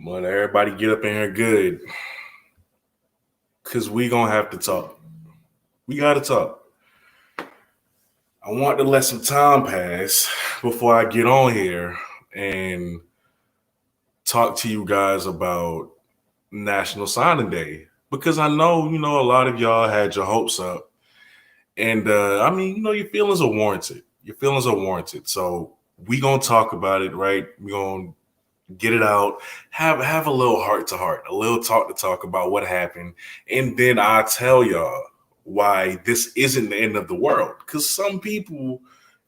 But everybody get up in here good. Because we going to have to talk. We got to talk. I want to let some time pass before I get on here and talk to you guys about National Signing Day. Because I know, a lot of y'all had your hopes up. And, your feelings are warranted. Your feelings are warranted. So we going to talk about it, right? We going to get it out, have a little heart to heart, a little talk about what happened. And then I tell y'all why this isn't the end of the world. Because some people,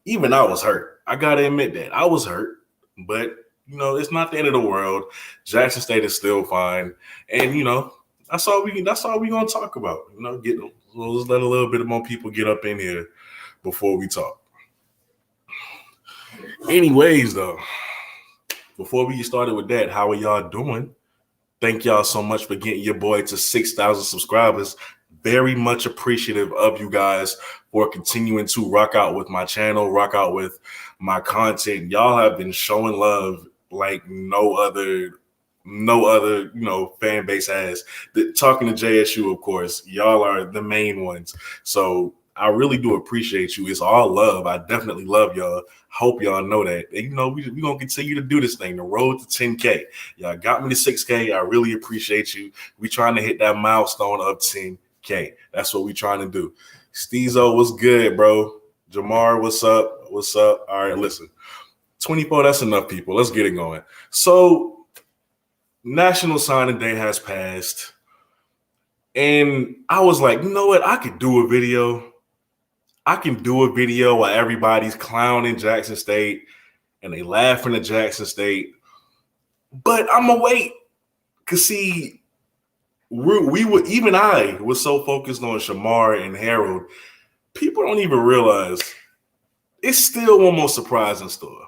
even I was hurt. I got to admit that. I was hurt. But, it's not the end of the world. Jackson State is still fine. And, that's all we gonna talk about. Let's let a little bit more people get up in here before we talk. Anyways, though, before we get started with that, how are y'all doing? Thank y'all so much for getting your boy to 6,000 subscribers. Very much appreciative of you guys for continuing to rock out with my channel, rock out with my content. Y'all have been showing love like no other, fan base has. Talking to JSU, of course, y'all are the main ones. So I really do appreciate you. It's all love. I definitely love y'all. Hope y'all know that. And, we're going to continue to do this thing, the road to 10K. Y'all got me to 6K. I really appreciate you. We trying to hit that milestone of 10K. That's what we trying to do. Steezo, what's good, bro? Jamar, what's up? What's up? All right, listen. 24, that's enough, people. Let's get it going. So, National Signing Day has passed. And I was like, you know what? I could do a video. I can do a video while everybody's clowning Jackson State and they laughing at Jackson State. But I'm going to wait. Because, see, I was so focused on Shamar and Harold, people don't even realize it's still one more surprise in store.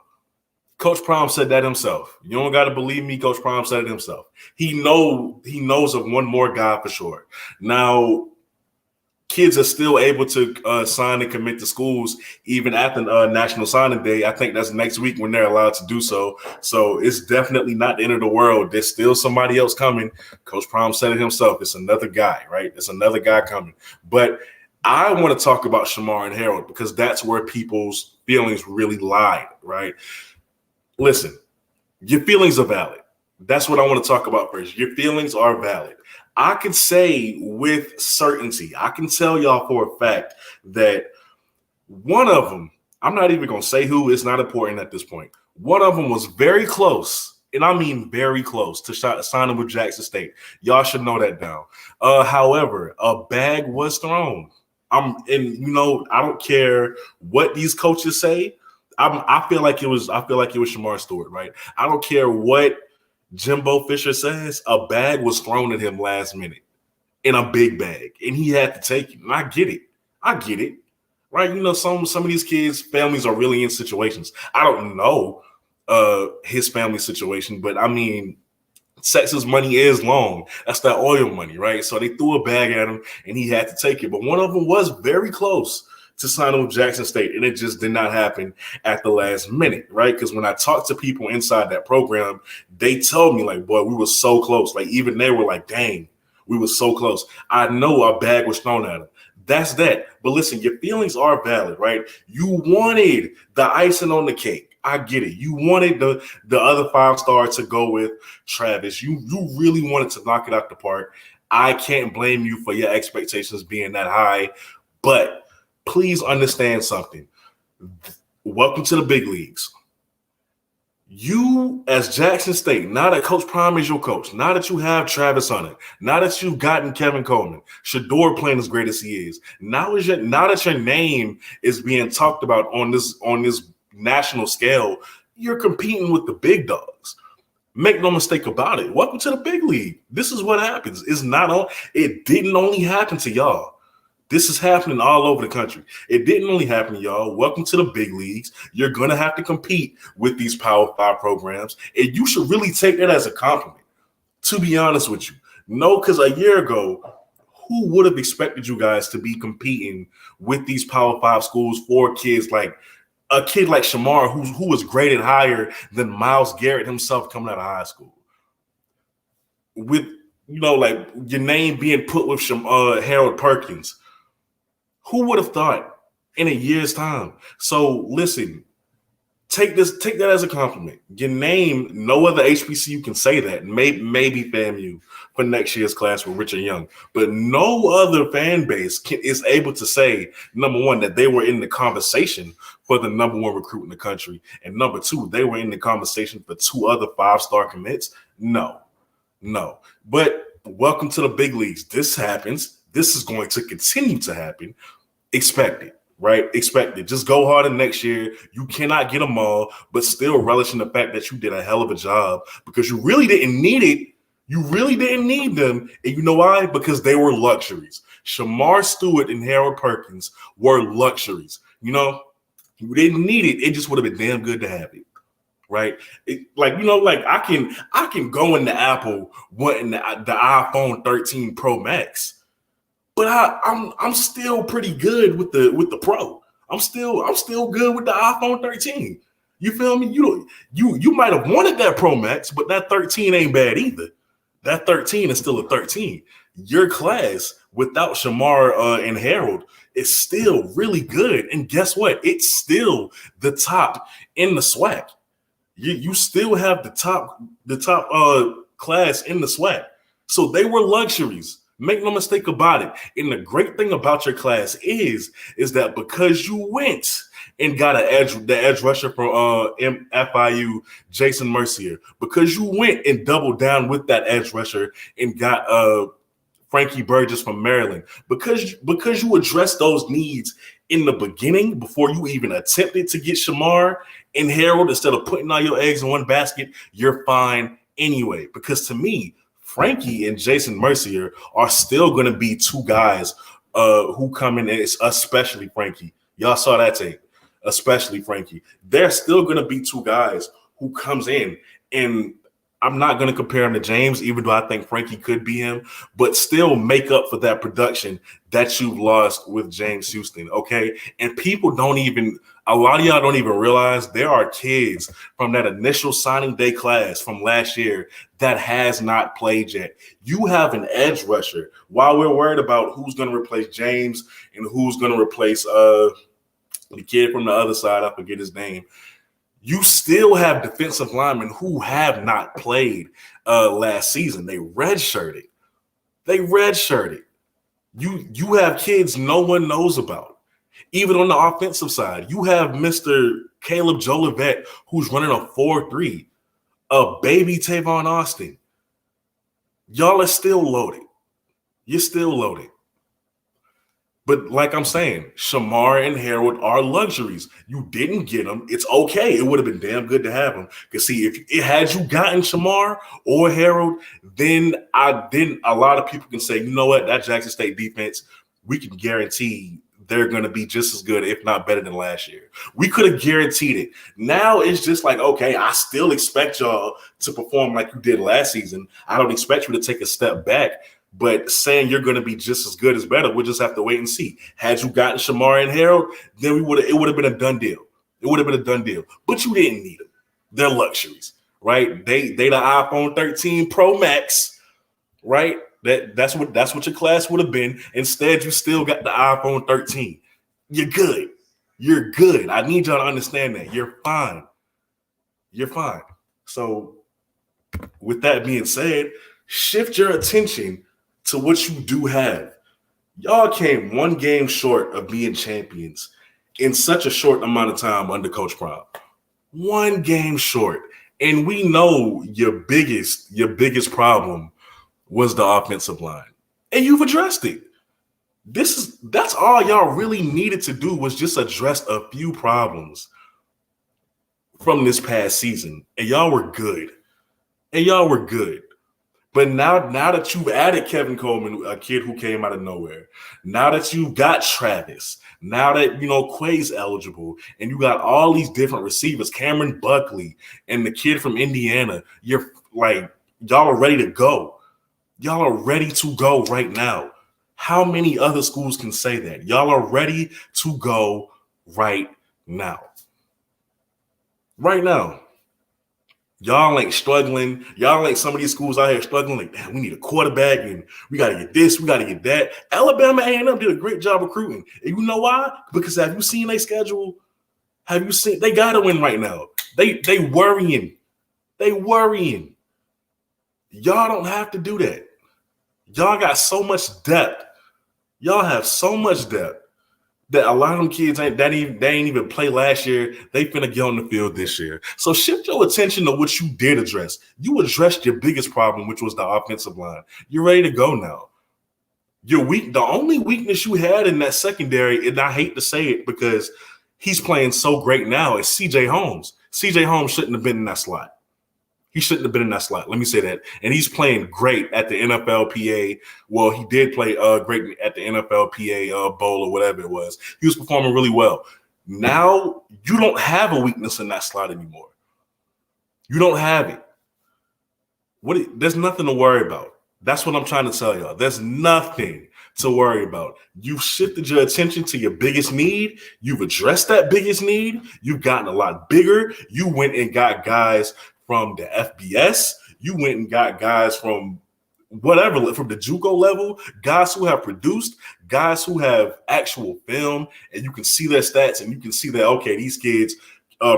Coach Prime said that himself. You don't got to believe me. Coach Prime said it himself. He knows of one more guy for sure. Now, kids are still able to sign and commit to schools even after National Signing Day. I think that's next week when they're allowed to do so. So it's definitely not the end of the world. There's still somebody else coming. Coach Prime said it himself. It's another guy, right? It's another guy coming. But I want to talk about Shamar and Harold because that's where people's feelings really lie, right? Listen, your feelings are valid. That's what I want to talk about first. Your feelings are valid. I can say with certainty, I can tell y'all for a fact that one of them, I'm not even going to say who, it's not important at this point. One of them was very close, and I mean very close to signing with Jackson State. Y'all should know that down. However, a bag was thrown. I don't care what these coaches say. I feel like it was Shamar Stewart, right? I don't care what Jimbo Fisher says. A bag was thrown at him last minute in a big bag, and he had to take it. And I get it, right? Some of these kids' families are really in situations. I don't know his family situation, but I mean, Texas money is long. That's that oil money, right? So they threw a bag at him, and he had to take it. But one of them was very close to sign with Jackson State, and it just did not happen at the last minute, right? Because when I talked to people inside that program, they told me, like, boy, we were so close. Like, even they were like, dang, we were so close. I know a bag was thrown at him. That's that. But listen, your feelings are valid, right? You wanted the icing on the cake. I get it. You wanted the other 5-star to go with Travis. You really wanted to knock it out the park. I can't blame you for your expectations being that high, but please understand something. Welcome to the big leagues. You, as Jackson State, now that Coach Prime is your coach, now that you have Travis Hunter, now that you've gotten Kevin Coleman, Shador playing as great as he is, now that your name is being talked about on this national scale, you're competing with the big dogs. Make no mistake about it. Welcome to the big league. This is what happens. It didn't only happen to y'all. This is happening all over the country. It didn't only happen to y'all. Welcome to the big leagues. You're going to have to compete with these Power 5 programs, and you should really take that as a compliment, to be honest with you. No, because a year ago, who would have expected you guys to be competing with these Power 5 schools for kids like a kid like Shamar, who was graded higher than Myles Garrett himself coming out of high school? with, like your name being put with Harold Perkins. Who would have thought in a year's time? So listen, take that as a compliment. Your name, no other HBCU can say that. Maybe FAMU for next year's class with Richard Young, but no other fan base is able to say, number one, that they were in the conversation for the number one recruit in the country, and number two, they were in the conversation for two other 5-star commits. No. But welcome to the big leagues. This happens. This is going to continue to happen. Expect it. Right? Expect it. Just go harder next year. You cannot get them all, but still relish in the fact that you did a hell of a job because you really didn't need it. You really didn't need them. And you know why? Because they were luxuries. Shamar Stewart and Harold Perkins were luxuries. You didn't need it. It just would have been damn good to have it. Right? I can go into Apple wanting the iPhone 13 Pro Max. But I'm still pretty good with the Pro. I'm still good with the iPhone 13. You feel me? You might have wanted that Pro Max, but that 13 ain't bad either. That 13 is still a 13. Your class without Shamar and Harold is still really good. And guess what? It's still the top in the SWAC. You still have the top class in the SWAC. So they were luxuries. Make no mistake about it. And the great thing about your class is that because you went and got the edge rusher from FIU, Jason Mercier, because you went and doubled down with that edge rusher and got Frankie Burgess from Maryland, because you addressed those needs in the beginning before you even attempted to get Shamar and Harold, instead of putting all your eggs in one basket, you're fine anyway. Because to me, Frankie and Jason Mercier are still going to be two guys who come in, especially Frankie. Y'all saw that tape, especially Frankie. They're still going to be two guys who comes in, and I'm not going to compare him to James, even though I think Frankie could be him, but still make up for that production that you've lost with James Houston, okay? And a lot of y'all don't even realize there are kids from that initial signing day class from last year that has not played yet. You have an edge rusher. While we're worried about who's going to replace James and who's going to replace the kid from the other side, I forget his name, you still have defensive linemen who have not played last season. They redshirted. You have kids no one knows about. Even on the offensive side, you have Mr. Caleb Jolivet, who's running a 4.3, a baby Tavon Austin. Y'all are still loaded. You're still loaded. But like I'm saying, Shamar and Harold are luxuries. You didn't get them. It's okay. It would have been damn good to have them. Because see, if it had you gotten Shamar or Harold, then a lot of people can say, you know what, that Jackson State defense, we can guarantee they're going to be just as good, if not better than last year. We could have guaranteed it. Now it's just like, okay, I still expect y'all to perform like you did last season. I don't expect you to take a step back. But saying you're going to be just as good as better, we'll just have to wait and see. Had you gotten Shamar and Harold, then it would have been a done deal. It would have been a done deal. But you didn't need them. They're luxuries, right? They the iPhone 13 Pro Max, right? That's what your class would have been. Instead, you still got the iPhone 13. You're good. You're good. I need y'all to understand that. You're fine. You're fine. So with that being said, shift your attention to what you do have. Y'all came one game short of being champions in such a short amount of time under Coach Prime. One game short. And we know your biggest problem was the offensive line. And you've addressed it. That's all y'all really needed to do, was just address a few problems from this past season. And y'all were good. But now that you've added Kevin Coleman, a kid who came out of nowhere, now that you've got Travis, now that, Quay's eligible, and you got all these different receivers, Cameron Buckley and the kid from Indiana, y'all are ready to go. Y'all are ready to go right now. How many other schools can say that? Y'all are ready to go right now. Right now. Y'all ain't struggling. Y'all ain't some of these schools out here struggling. Like, damn, we need a quarterback and we got to get this, we got to get that. Alabama A&M did a great job recruiting. And you know why? Because have you seen their schedule? Have you seen? They got to win right now. They worrying. They worrying. Y'all don't have to do that. Y'all got so much depth. Y'all have so much depth that a lot of them kids they ain't even play last year. They finna get on the field this year. So shift your attention to what you did address. You addressed your biggest problem, which was the offensive line. You're ready to go now. The only weakness you had in that secondary, and I hate to say it because he's playing so great now, is C.J. Holmes. C.J. Holmes shouldn't have been in that slot. He shouldn't have been in that slot. Let me say that. And he's playing great at the NFLPA. Well, he did play great at the NFLPA bowl or whatever it was. He was performing really well. Now you don't have a weakness in that slot anymore. You don't have it. There's nothing to worry about. That's what I'm trying to tell y'all. There's nothing to worry about. You've shifted your attention to your biggest need. You've addressed that biggest need. You've gotten a lot bigger. You went and got guys from the FBS, you went and got guys from whatever, from the JUCO level, guys who have produced, guys who have actual film, and you can see their stats and you can see that, okay, these kids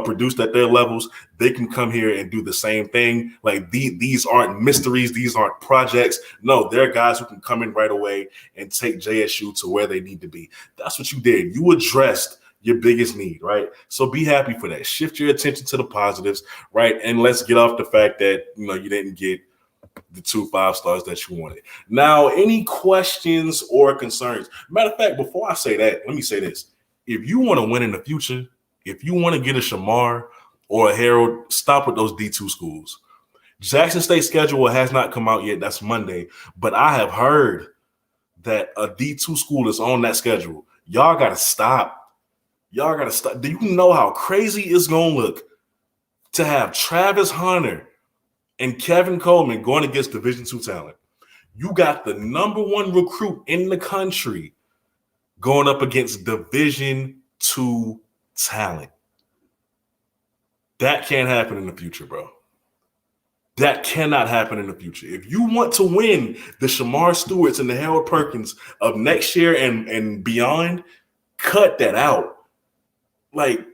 produced at their levels. They can come here and do the same thing. Like these aren't mysteries. These aren't projects. No, they're guys who can come in right away and take JSU to where they need to be. That's what you did. You addressed your biggest need, right? So be happy for that. Shift your attention to the positives, right? And let's get off the fact that, you didn't get the 2 5-stars that you wanted. Now, any questions or concerns? Matter of fact, before I say that, let me say this. If you want to win in the future, if you want to get a Shamar or a Harold, stop with those D2 schools. Jackson State schedule has not come out yet. That's Monday. But I have heard that a D2 school is on that schedule. Y'all got to stop. Y'all got to stop. Do you know how crazy it's going to look to have Travis Hunter and Kevin Coleman going against Division II talent? You got the #1 recruit in the country going up against Division II talent. That can't happen in the future, bro. That cannot happen in the future. If you want to win the Shamar Stewarts and the Harold Perkins of next year and beyond, cut that out. Like,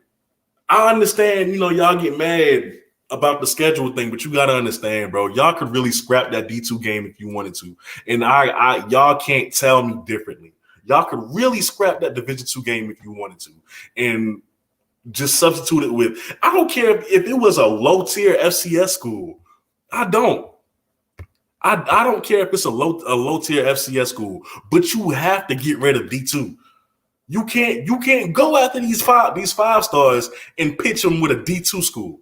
I understand, y'all get mad about the schedule thing, but you got to understand, bro, y'all could really scrap that D2 game if you wanted to. And y'all can't tell me differently. Y'all could really scrap that Division II game if you wanted to. And just substitute it with, I don't care if it was a low-tier FCS school. I don't. I don't care if it's a low-tier FCS school, but you have to get rid of D2. You can't go after these 5-stars and pitch them with a D2 school.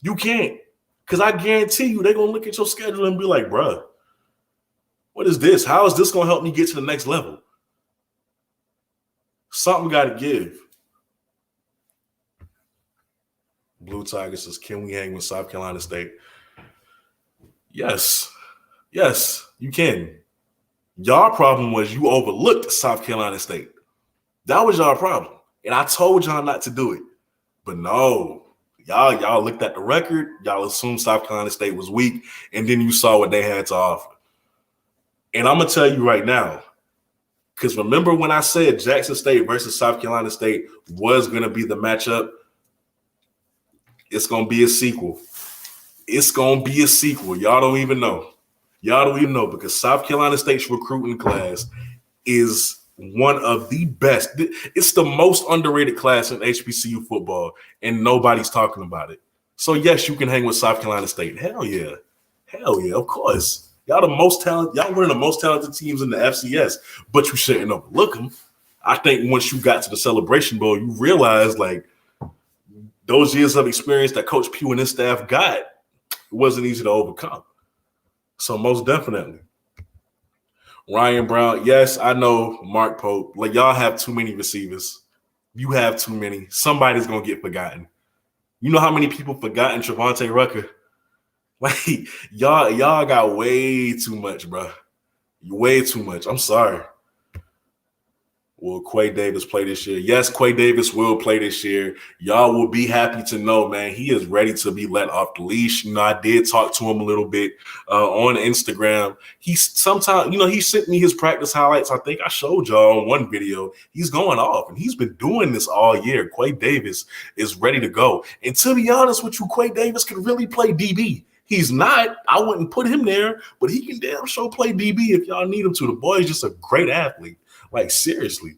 You can't. Because I guarantee you they're going to look at your schedule and be like, bruh, what is this? How is this going to help me get to the next level? Something got to give. Blue Tiger says, can we hang with South Carolina State? Yes. Yes, you can. Y'all problem was you overlooked South Carolina State. That was y'all problem. And I told y'all not to do it. But no, y'all looked at the record. Y'all assumed South Carolina State was weak. And then you saw what they had to offer. And I'm going to tell you right now, because remember when I said Jackson State versus South Carolina State was going to be the matchup? It's going to be a sequel. It's going to be a sequel. Y'all don't even know. Y'all don't even know because South Carolina State's recruiting class is one of the best. It's the most underrated class in HBCU football, and nobody's talking about it. So, yes, you can hang with South Carolina State. Hell yeah. Hell yeah, of course. Y'all the most talented. Y'all one of the most talented teams in the FCS, but you shouldn't overlook them. I think once you got to the Celebration Bowl, you realized, like, those years of experience that Coach Pugh and his staff got, it wasn't easy to overcome. So, most definitely. Ryan Brown, yes, I know Mark Pope. Like, y'all have too many receivers. You have too many. Somebody's going to get forgotten. You know how many people forgotten Trevontae Rucker? Like, y'all got way too much, bro. Way too much. I'm sorry. Will Quay Davis play this year? Yes, Quay Davis will play this year. Y'all will be happy to know, man, he is ready to be let off the leash. You know, I did talk to him a little bit on Instagram. He's sometimes, you know, he sent me his practice highlights. I think I showed y'all on one video. He's going off, and he's been doing this all year. Quay Davis is ready to go. And to be honest with you, Quay Davis can really play DB. He's not. I wouldn't put him there, but he can damn sure play DB if y'all need him to. The boy is just a great athlete. Like, seriously.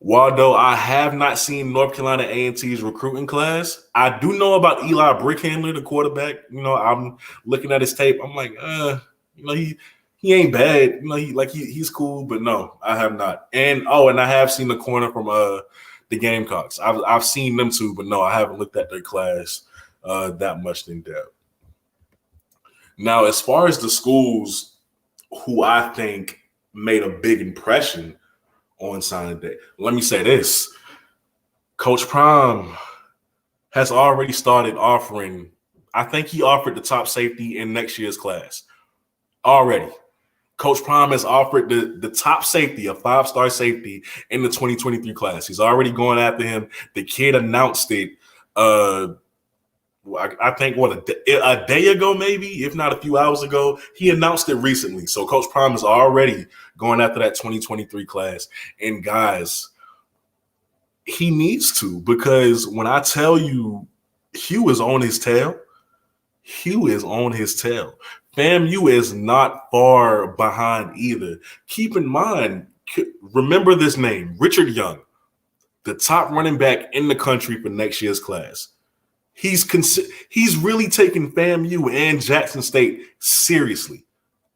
Waldo, I have not seen North Carolina A&T's recruiting class. I do know about Eli Brickhandler, the quarterback. You know, I'm looking at his tape. I'm like, you know, he ain't bad. You know, he's cool, but no, I have not. And I have seen the corner from the Gamecocks. I've seen them too, but no, I haven't looked at their class that much in depth. Now, as far as the schools who I think made a big impression on signing day, let me say this. Coach Prime has already started offering, I think he offered the top safety in next year's class already. Coach Prime has offered the top safety, a 5-star safety in the 2023 class. He's already going after him. The kid announced it, I think, a day ago, maybe, if not a few hours ago. He announced it recently. So Coach Prime is already going after that 2023 class. And guys, he needs to, because when I tell you Hugh is on his tail, Hugh is on his tail. FAMU is not far behind either. Keep in mind, remember this name, Richard Young, the top running back in the country for next year's class. He's really taking FAMU and Jackson State seriously.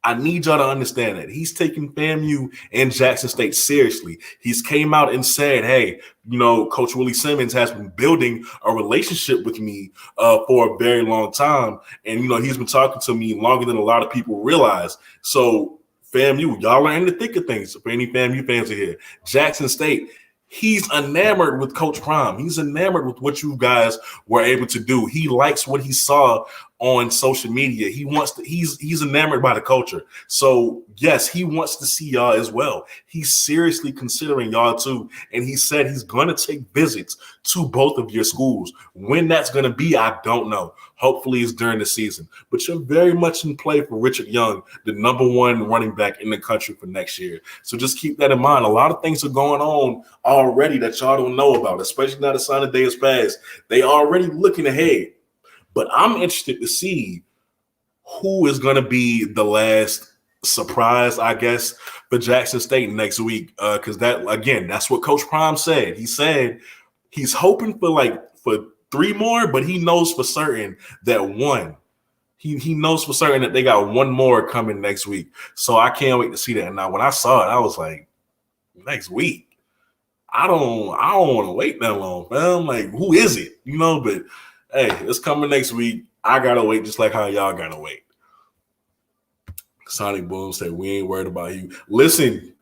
I need y'all to understand that. He's taking FAMU and Jackson State seriously. He's came out and said, hey, you know, Coach Willie Simmons has been building a relationship with me for a very long time. And, you know, he's been talking to me longer than a lot of people realize. So FAMU, y'all are in the thick of things. For any FAMU fans are here. Jackson State, he's enamored with Coach Prime. He's enamored with what you guys were able to do. He likes what he saw on social media. He's enamored by the culture. So yes, he wants to see y'all as well. He's seriously considering y'all too. And he said he's going to take visits to both of your schools. When that's going to be, I don't know. Hopefully it's during the season. But you're very much in play for Richard Young, the #1 running back in the country for next year. So just keep that in mind. A lot of things are going on already that y'all don't know about, especially now the signing day has passed. They already looking ahead. But I'm interested to see who is going to be the last surprise, I guess, for Jackson State next week. Because that's what Coach Prime said. He said he's hoping for 3 more, but he knows for certain that one. He knows for certain that they got 1 more coming next week. So I can't wait to see that. Now, when I saw it, I was like, next week? I don't want to wait that long, man. I'm like, who is it? You know, but hey, it's coming next week. I gotta wait just like how y'all gotta wait. Sonic Boom said, we ain't worried about you. Listen.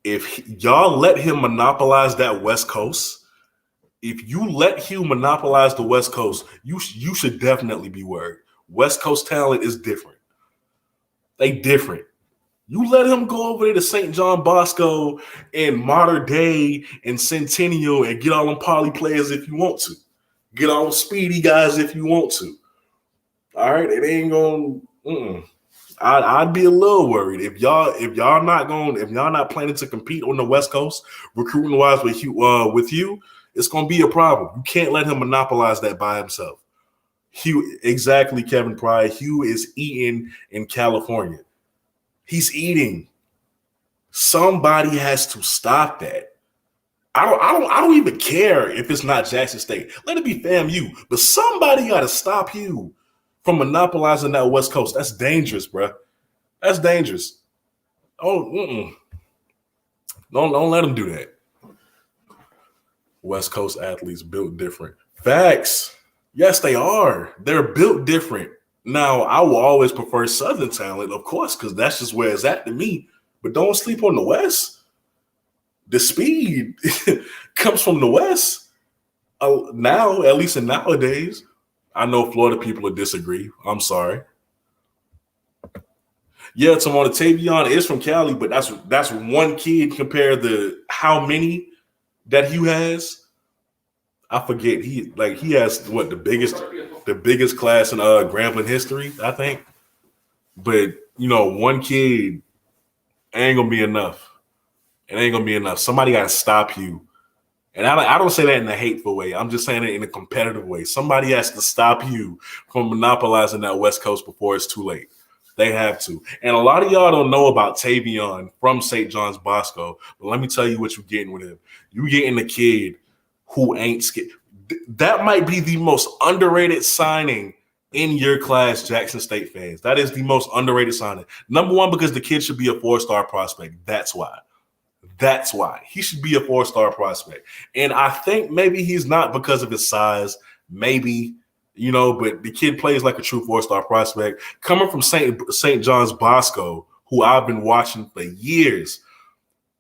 If y'all let him monopolize that West Coast, if you let Hugh monopolize the West Coast, you should definitely be worried. West Coast talent is different. They different. You let him go over there to St. John Bosco and Mater Dei and Centennial and get all them poly players if you want to. Get all them speedy guys if you want to. All right, it ain't going. I'd be a little worried if y'all not planning to compete on the West Coast recruiting wise with you. It's gonna be a problem. You can't let him monopolize that by himself. Hugh, exactly, Kevin Pryor. Hugh is eating in California. He's eating. Somebody has to stop that. I don't even care if it's not Jackson State. Let it be FAMU. But somebody got to stop you from monopolizing that West Coast. That's dangerous, bro. That's dangerous. Don't let them do that. West Coast athletes built different. Facts. Yes, they are. They're built different. Now, I will always prefer Southern talent, of course, because that's just where it's at to me. But don't sleep on the West. The speed comes from the West. Now, at least in nowadays, I know Florida people will disagree. I'm sorry. Yeah, Tamona Tavion is from Cali, but that's one kid compared to how many that Hugh has. I forget. He has what the biggest class in Grambling history, I think. But one kid ain't gonna be enough. It ain't gonna be enough. Somebody got to stop you. And I don't say that in a hateful way. I'm just saying it in a competitive way. Somebody has to stop you from monopolizing that West Coast before it's too late. They have to. And a lot of y'all don't know about Tavion from St. John's Bosco. But let me tell you what you're getting with him. You're getting a kid who ain't scared. That might be the most underrated signing in your class, Jackson State fans. That is the most underrated signing. Number one, because the kid should be a 4-star prospect. That's why. That's why. He should be a 4-star prospect. And I think maybe he's not because of his size. Maybe, but the kid plays like a true 4-star prospect. Coming from St. John's Bosco, who I've been watching for years,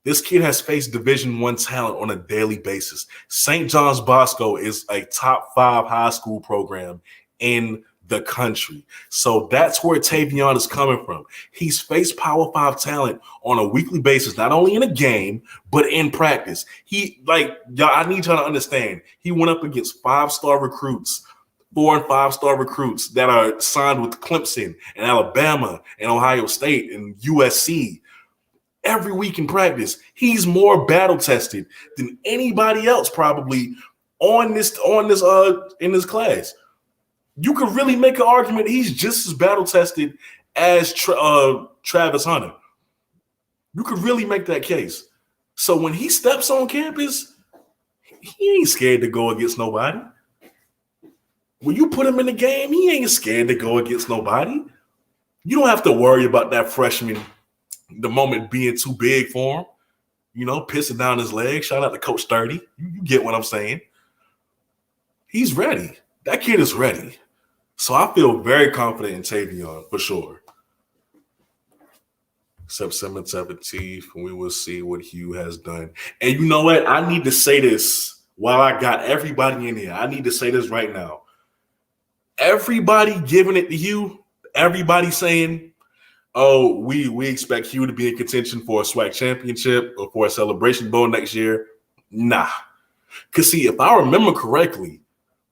this kid has faced Division I talent on a daily basis. St. John's Bosco is a top 5 high school program in the country. So that's where Tavion is coming from. He's faced Power 5 talent on a weekly basis, not only in a game, but in practice. Y'all, I need y'all to understand, he went up against 5-star recruits, 4 and 5-star recruits that are signed with Clemson and Alabama and Ohio State and USC. Every week in practice, he's more battle tested than anybody else probably in this class. You could really make an argument he's just as battle tested as Travis Hunter. You could really make that case. So when he steps on campus, he ain't scared to go against nobody. When you put him in the game, he ain't scared to go against nobody. You don't have to worry about that freshman, the moment being too big for him, pissing down his leg. Shout out to Coach 30. You get what I'm saying. He's ready. That kid is ready. So I feel very confident in Tavion for sure. September 17th, we will see what Hugh has done. And you know what? I need to say this while I got everybody in here. I need to say this right now. Everybody giving it to Hugh, everybody saying, oh, we expect Hugh to be in contention for a SWAC championship or for a Celebration Bowl next year. Nah. Because, see, if I remember correctly,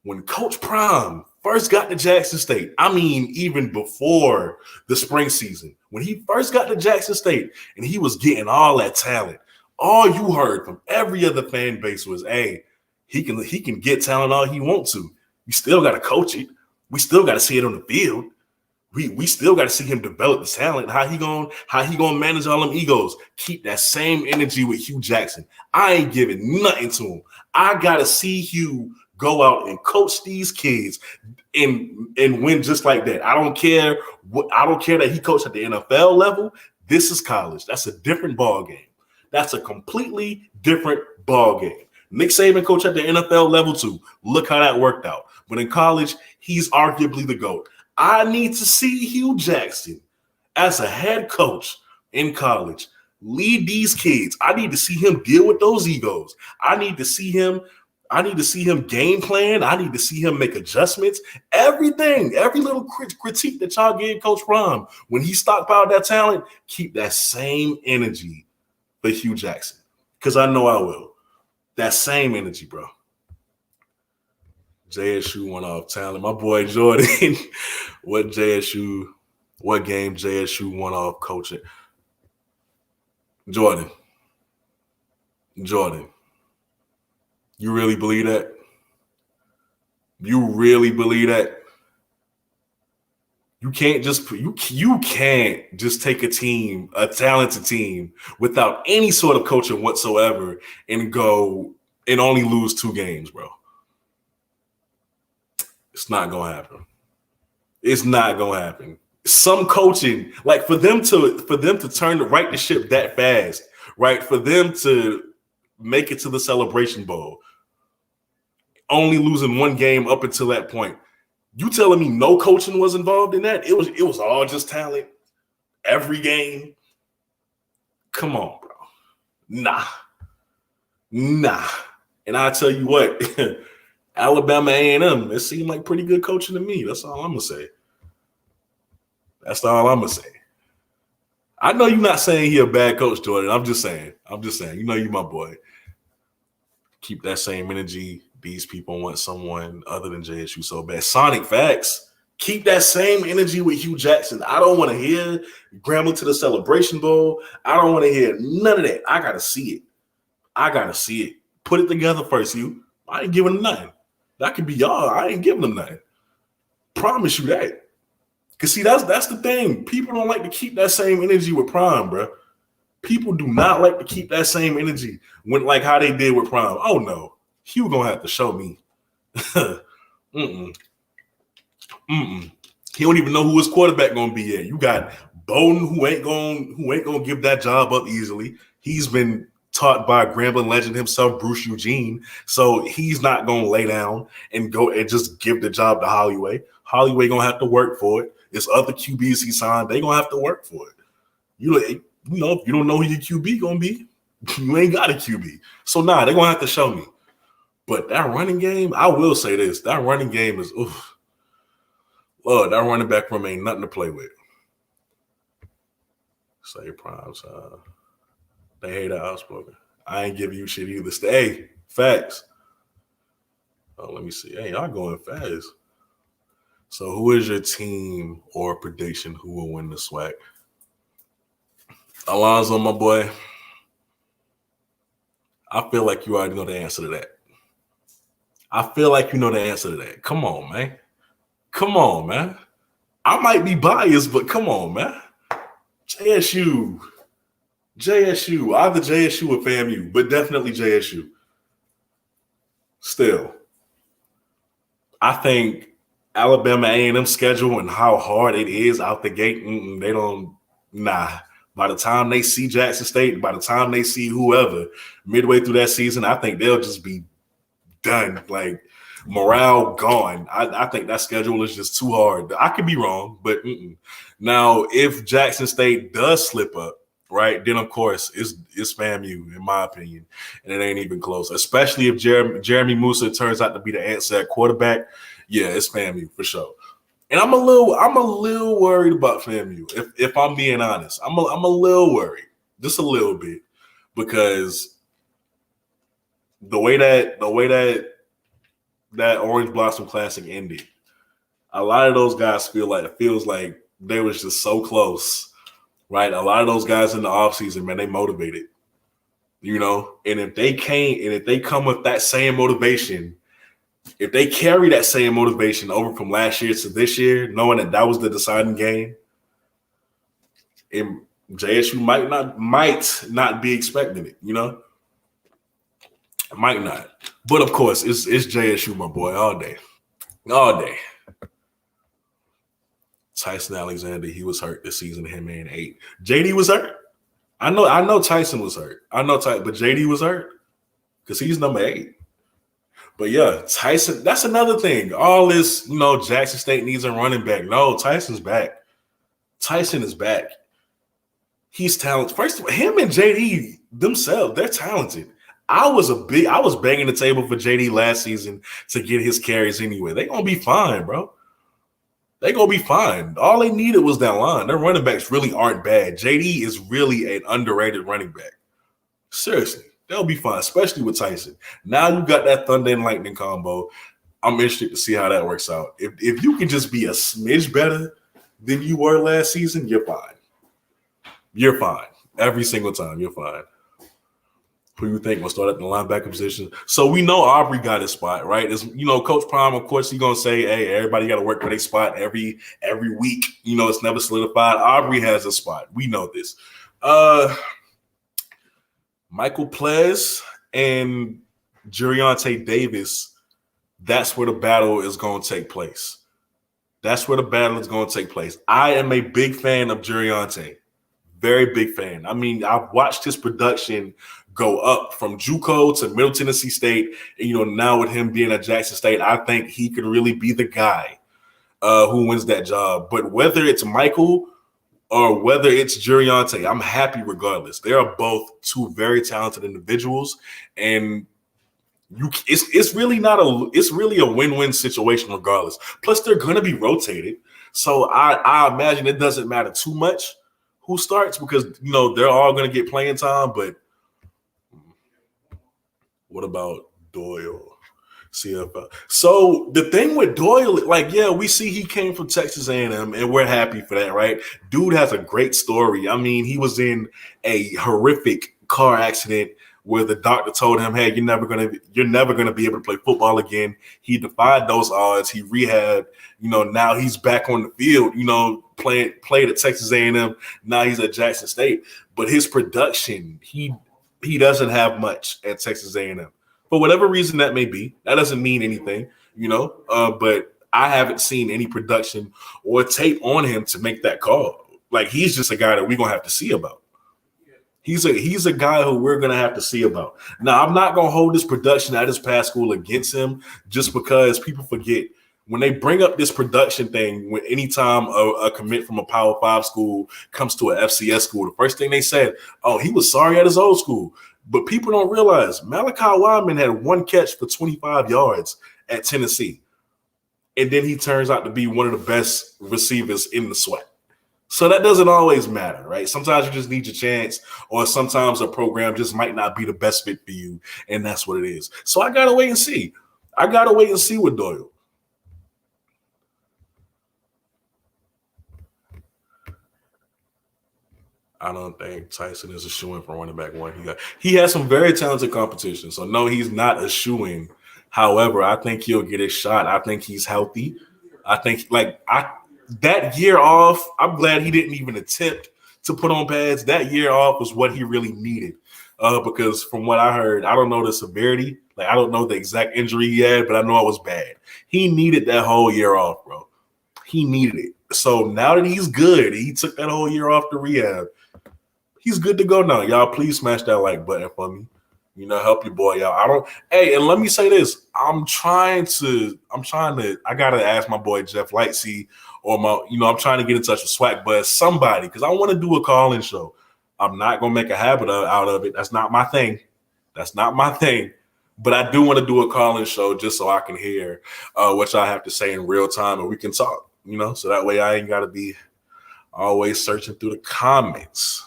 when Coach Prime first got to Jackson State, I mean, even before the spring season, when he first got to Jackson State and he was getting all that talent, all you heard from every other fan base was, hey, he can get talent all he wants to. You still got to coach it. We still got to see it on the field. We still got to see him develop the talent. How he gonna manage all them egos? Keep that same energy with Hugh Jackson. I ain't giving nothing to him. I gotta see Hugh go out and coach these kids and win just like that. I don't care that he coached at the NFL level. This is college. That's a different ball game. That's a completely different ball game. Nick Saban coached at the NFL level too. Look how that worked out. But in college, he's arguably the GOAT. I need to see Hugh Jackson as a head coach in college lead these kids. I need to see him deal with those egos. I need to see him game plan. I need to see him make adjustments. Everything, every little critique that y'all gave Coach Prime when he stockpiled that talent, keep that same energy for Hugh Jackson. Because I know I will. That same energy, bro. JSU went off talent. My boy Jordan, what game JSU went off coaching? Jordan, you really believe that? You really believe that? You can't just take a team, a talented team, without any sort of coaching whatsoever and go and only lose 2 games, bro. It's not gonna happen. It's not gonna happen. Some coaching, like for them to right the ship that fast, right? For them to make it to the Celebration Bowl, only losing 1 game up until that point. You telling me no coaching was involved in that? It was all just talent every game. Come on, bro. Nah. And I tell you what. Alabama A&M, it seemed like pretty good coaching to me. That's all I'm going to say. I know you're not saying he a bad coach, Jordan. I'm just saying. You know you my boy. Keep that same energy. These people want someone other than JSU so bad. Sonic facts. Keep that same energy with Hugh Jackson. I don't want to hear Grambling to the Celebration Bowl. I don't want to hear none of that. I got to see it. Put it together first, Hugh. I ain't giving them nothing. That could be y'all. I ain't giving them nothing. Promise you that. Because, see, that's the thing. People don't like to keep that same energy with Prime, bro. People do not like to keep that same energy when, like how they did with Prime. Oh, no. Hugh going to have to show me. Mm-mm. He don't even know who his quarterback going to be yet. You got Bowden who ain't going to give that job up easily. He's been taught by Grambling legend himself, Bruce Eugene. So he's not going to lay down and go and just give the job to Holloway. Holloway going to have to work for it. It's other QBs he signed. They going to have to work for it. You know, if you don't know who your QB going to be, you ain't got a QB. So, they're going to have to show me. But that running game, I will say this. That running game is, Lord, that running back room ain't nothing to play with. Say Prime's, they hate that outspoken. I ain't giving you shit either. Hey, facts. Oh, let me see. Hey, y'all going fast. So who is your team or prediction who will win the SWAC? Alonzo, my boy. I feel like you already know the answer to that. Come on, man. I might be biased, but come on, man. JSU. Either JSU or FAMU, but definitely JSU. Still, I think Alabama A&M schedule and how hard it is out the gate, they don't, By the time they see Jackson State, by the time they see whoever midway through that season, I think they'll just be done. Like, morale gone. I think that schedule is just too hard. I could be wrong, but Now, if Jackson State does slip up, right, then of course it's FAMU, in my opinion, and it ain't even close. Especially if Jeremy Musa turns out to be the answer at quarterback. Yeah, it's FAMU for sure. And I'm a little worried about FAMU. If I'm being honest, I'm a little worried, just a little bit, because the way that Orange Blossom Classic ended, a lot of those guys feels like they was just so close, right? A lot of those guys in the offseason, man, they motivated, and if they come with that same motivation, if they carry that same motivation over from last year to this year, knowing that was the deciding game, and JSU might not be expecting it, Might not. But of course, it's JSU, my boy, all day. Tyson Alexander, he was hurt this season. Him and 8. JD was hurt. I know Tyson was hurt. but JD was hurt because he's number 8. But yeah, Tyson, that's another thing. All this, Jackson State needs a running back. No, Tyson's back. Tyson is back. He's talented. First of all, him and JD themselves, they're talented. I was banging the table for JD last season to get his carries anyway. They're going to be fine, bro. They're going to be fine. All they needed was that line. Their running backs really aren't bad. JD is really an underrated running back. Seriously, they'll be fine, especially with Tyson. Now you got that Thunder and Lightning combo. I'm interested to see how that works out. If you can just be a smidge better than you were last season, you're fine. You're fine. Every single time, you're fine. Who you think will start at the linebacker position? So we know Aubrey got his spot, right? As Coach Prime, of course, he's gonna say, "Hey, everybody got to work for their spot every week." It's never solidified. Aubrey has a spot. We know this. Michael Ples and Juriante Davis. That's where the battle is going to take place. I am a big fan of Juriante. Very big fan. I mean, I've watched his production go up from JUCO to Middle Tennessee State. And, now with him being at Jackson State, I think he could really be the guy who wins that job. But whether it's Michael or whether it's Juriante, I'm happy regardless. They are both two very talented individuals, and it's really a win-win situation regardless. Plus, they're going to be rotated, so I imagine it doesn't matter too much who starts because, they're all going to get playing time. But what about Doyle? CFL. So the thing with Doyle, we see he came from Texas A&M, and we're happy for that, right? Dude has a great story. I mean, he was in a horrific car accident where the doctor told him, "Hey, you're never gonna be able to play football again." He defied those odds. He rehabbed. Now he's back on the field. Played at Texas A&M. Now he's at Jackson State. But his production, he doesn't have much at Texas A&M. For whatever reason that may be, that doesn't mean anything, but I haven't seen any production or tape on him to make that call. He's just a guy that we're going to have to see about. He's a guy who we're going to have to see about. Now, I'm not going to hold this production at his past school against him just because people forget. When they bring up this production thing, when anytime a commit from a Power 5 school comes to an FCS school, the first thing they said, "Oh, he was sorry at his old school." But people don't realize Malachi Wyman had one catch for 25 yards at Tennessee. And then he turns out to be one of the best receivers in the SWAC. So that doesn't always matter, right? Sometimes you just need your chance, or sometimes a program just might not be the best fit for you, and that's what it is. So I got to wait and see. With Doyle. I don't think Tyson is a shoo-in for running back one. He has some very talented competition. So no, he's not a shoo-in. However, I think he'll get his shot. I think he's healthy. I think that year off, I'm glad he didn't even attempt to put on pads. That year off was what he really needed. Because from what I heard, I don't know the severity. I don't know the exact injury he had, but I know it was bad. He needed that whole year off, bro. He needed it. So now that he's good, he took that whole year off to rehab. He's good to go now. Y'all, please smash that like button for me. Help your boy out. And let me say this. I gotta ask my boy Jeff Lightsey or I'm trying to get in touch with SWAC Buzz, somebody, because I want to do a call-in show. I'm not gonna make a habit out of it. That's not my thing. But I do want to do a call-in show just so I can hear what y'all have to say in real time and we can talk, so that way I ain't gotta be always searching through the comments.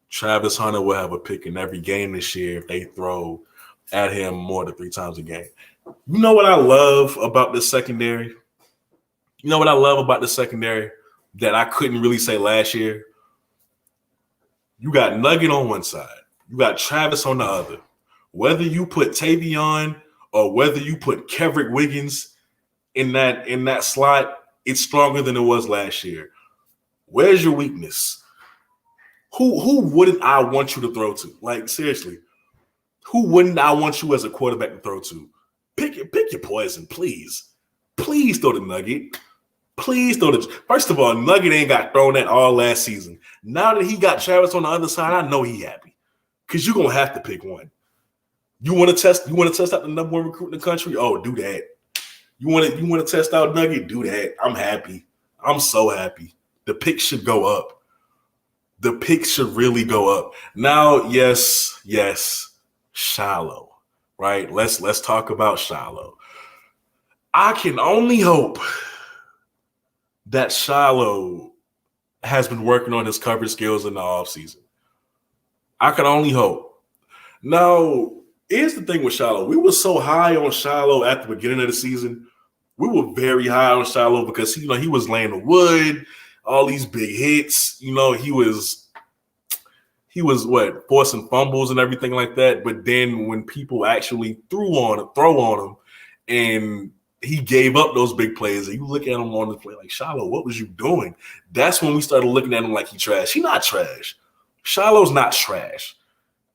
Travis Hunter will have a pick in every game this year if they throw at him more than 3 times a game. You know what I love about this secondary? That I couldn't really say last year? You got Nugget on one side. You got Travis on the other. Whether you put Tavion or whether you put Kevrick Wiggins in that slot, it's stronger than it was last year. Where's your weakness? Who wouldn't I want you to throw to? Seriously, who wouldn't I want you as a quarterback to throw to? Pick your poison, please. Please throw the Nugget. Please throw the. First of all, Nugget ain't got thrown at all last season. Now that he got Travis on the other side, I know he happy because you're gonna have to pick one. You want to test out the number 1 recruit in the country? Oh, do that. You want to test out Nugget? Do that. I'm happy. I'm so happy. The pick should go up. The pick should really go up. Now, yes, Shiloh, right? Let's talk about Shiloh. I can only hope that Shiloh has been working on his coverage skills in the offseason. I can only hope. Now, here's the thing with Shiloh. We were so high on Shiloh at the beginning of the season. We were very high on Shiloh because he was laying the wood, all these big hits. He was forcing fumbles and everything like that. But then when people actually throw on him, and he gave up those big plays, and you look at him on the play like, Shiloh, what was you doing? That's when we started looking at him like he trash. He's not trash. Shiloh's not trash.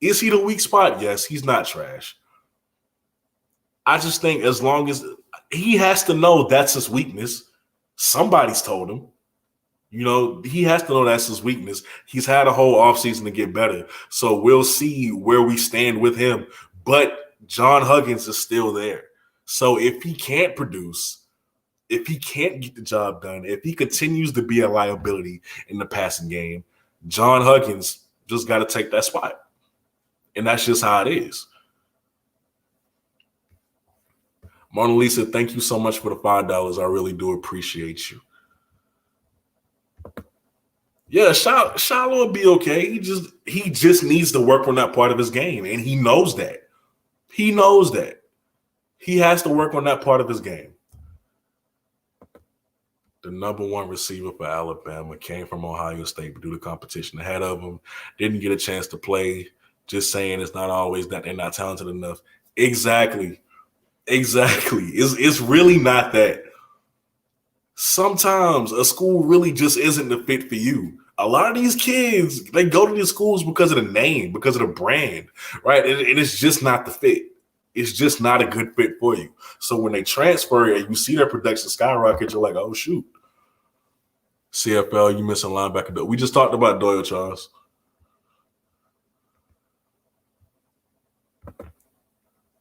Is he the weak spot? Yes, he's not trash. I just think as long as he has to know that's his weakness, somebody's told him. He has to know that's his weakness. He's had a whole offseason to get better. So we'll see where we stand with him. But John Huggins is still there. So if he can't produce, if he can't get the job done, if he continues to be a liability in the passing game, John Huggins just got to take that spot. And that's just how it is. Mona Lisa, thank you so much for the $5. I really do appreciate you. Yeah, Shiloh will be okay. He just needs to work on that part of his game, and he knows that. He knows that. He has to work on that part of his game. The number one receiver for Alabama came from Ohio State, but due to competition ahead of him, didn't get a chance to play. Just saying it's not always that they're not talented enough. Exactly. It's really not that. Sometimes a school really just isn't the fit for you. A lot of these kids, they go to these schools because of the name, because of the brand, right? And it's just not the fit. It's just not a good fit for you. So when they transfer and you see their production skyrocket, you're like, oh, shoot. CFL, you missing linebacker. We just talked about Doyle, Charles.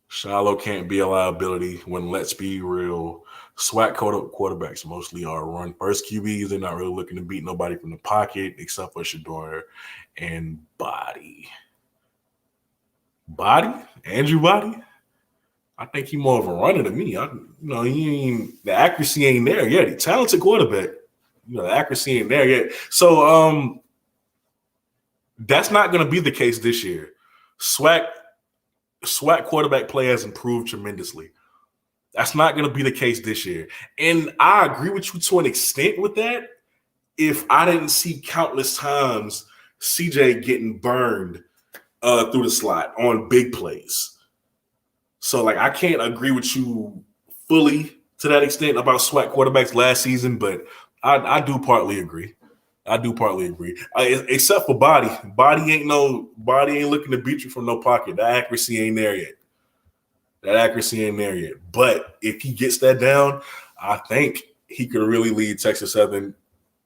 Shiloh can't be a liability when, let's be real, SWAC quarterbacks mostly are run first QBs. They're not really looking to beat nobody from the pocket except for Shedeur and Body. Andrew Body? I think he's more of a runner than me. The accuracy ain't there yet. He's a talented quarterback. The accuracy ain't there yet. So that's not going to be the case this year. SWAC quarterback play has improved tremendously. That's not going to be the case this year. And I agree with you to an extent with that. If I didn't see countless times CJ getting burned through the slot on big plays. So, like, I can't agree with you fully to that extent about SWAC quarterbacks last season, but I do partly agree. Except for Body. Body ain't looking to beat you from no pocket. That accuracy ain't there yet. But if he gets that down, I think he could really lead Texas Southern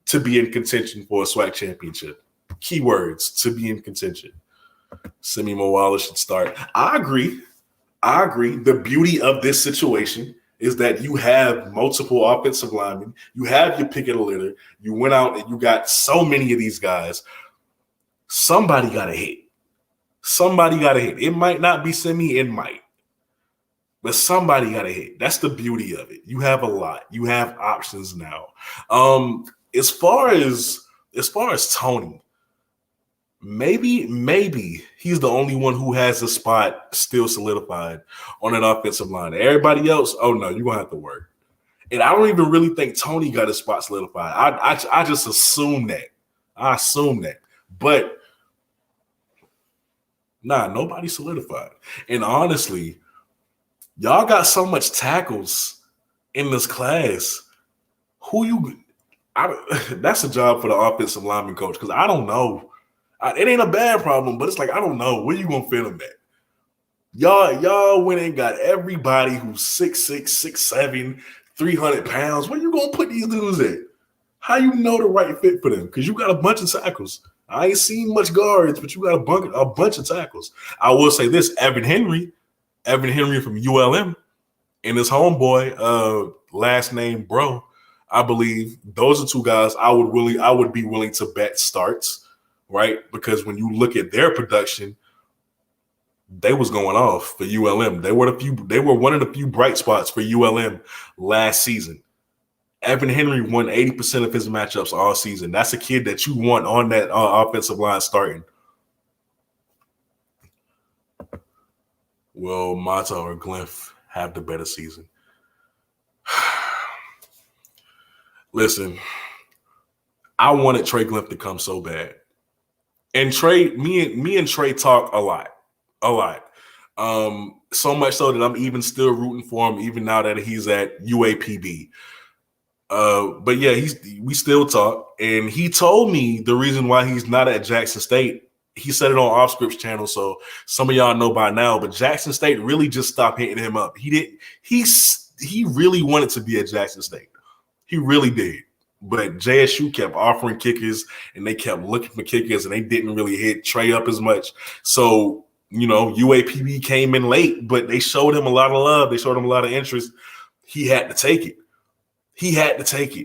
to be in contention for a SWAC championship. Keywords, to be in contention. Semi Moala should start. I agree. The beauty of this situation is that you have multiple offensive linemen. You have your pick of the litter. You went out and you got so many of these guys. Somebody got to hit. It might not be Semi. It might. But somebody got to hit. That's the beauty of it. You have a lot. You have options now. As far as Tony, maybe he's the only one who has a spot still solidified on an offensive line. Everybody else, oh no, you're gonna have to work. And I don't even really think Tony got his spot solidified. I just assume that. But nobody solidified. And honestly, y'all got so much tackles in this class. That's a job for the offensive lineman coach, because I don't know. It ain't a bad problem, but it's like, I don't know. Where you going to fit them at? Y'all went and got everybody who's 6'6", 6'7", 300 pounds. Where you going to put these dudes at? How you know the right fit for them? Because you got a bunch of tackles. I ain't seen much guards, but you got a bunch of tackles. I will say this, Evan Henry from ULM and his homeboy, last name Bro, I believe those are two guys I would be willing to bet starts. Right? Because when you look at their production, they was going off for ULM. They were one of the few bright spots for ULM last season. Evan Henry won 80% of his matchups all season. That's a kid that you want on that offensive line starting. Will Mata or Glyph have the better season? Listen, I wanted Trey Glyph to come so bad. And Trey, me and Trey talk a lot. So much so that I'm even still rooting for him, even now that he's at UAPB. But yeah, we still talk. And he told me the reason why he's not at Jackson State. He said it on Off Scripts channel, so some of y'all know by now. But Jackson State really just stopped hitting him up. He really wanted to be at Jackson State. He really did. But JSU kept offering kickers, and they kept looking for kickers, and they didn't really hit Trey up as much. So, UAPB came in late, but they showed him a lot of love. They showed him a lot of interest. He had to take it.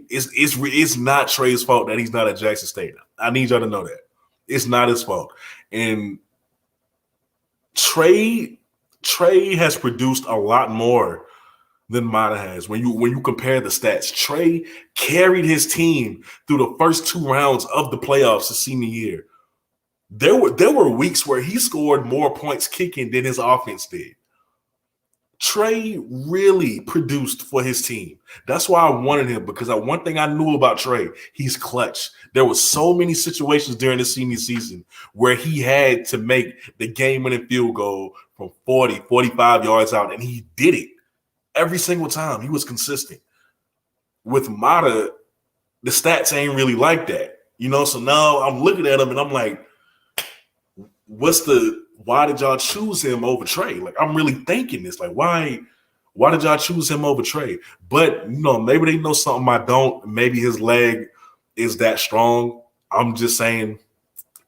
It's not Trey's fault that he's not at Jackson State. I need y'all to know that. It's not his fault. And Trey has produced a lot more than Mata has. When you compare the stats, Trey carried his team through the first 2 rounds of the playoffs his senior year. There were weeks where he scored more points kicking than his offense did. Trey really produced for his team. That's why I wanted him, because one thing I knew about Trey, he's clutch. There were so many situations during the senior season where he had to make the game-winning field goal from 40, 45 yards out, and he did it every single time. He was consistent. With Mata, the stats ain't really like that, So now I'm looking at him and I'm like, why did y'all choose him over Trey? Like, I'm really thinking this. Like, why did y'all choose him over Trey? But, maybe they know something I don't. Maybe his leg is that strong. I'm just saying,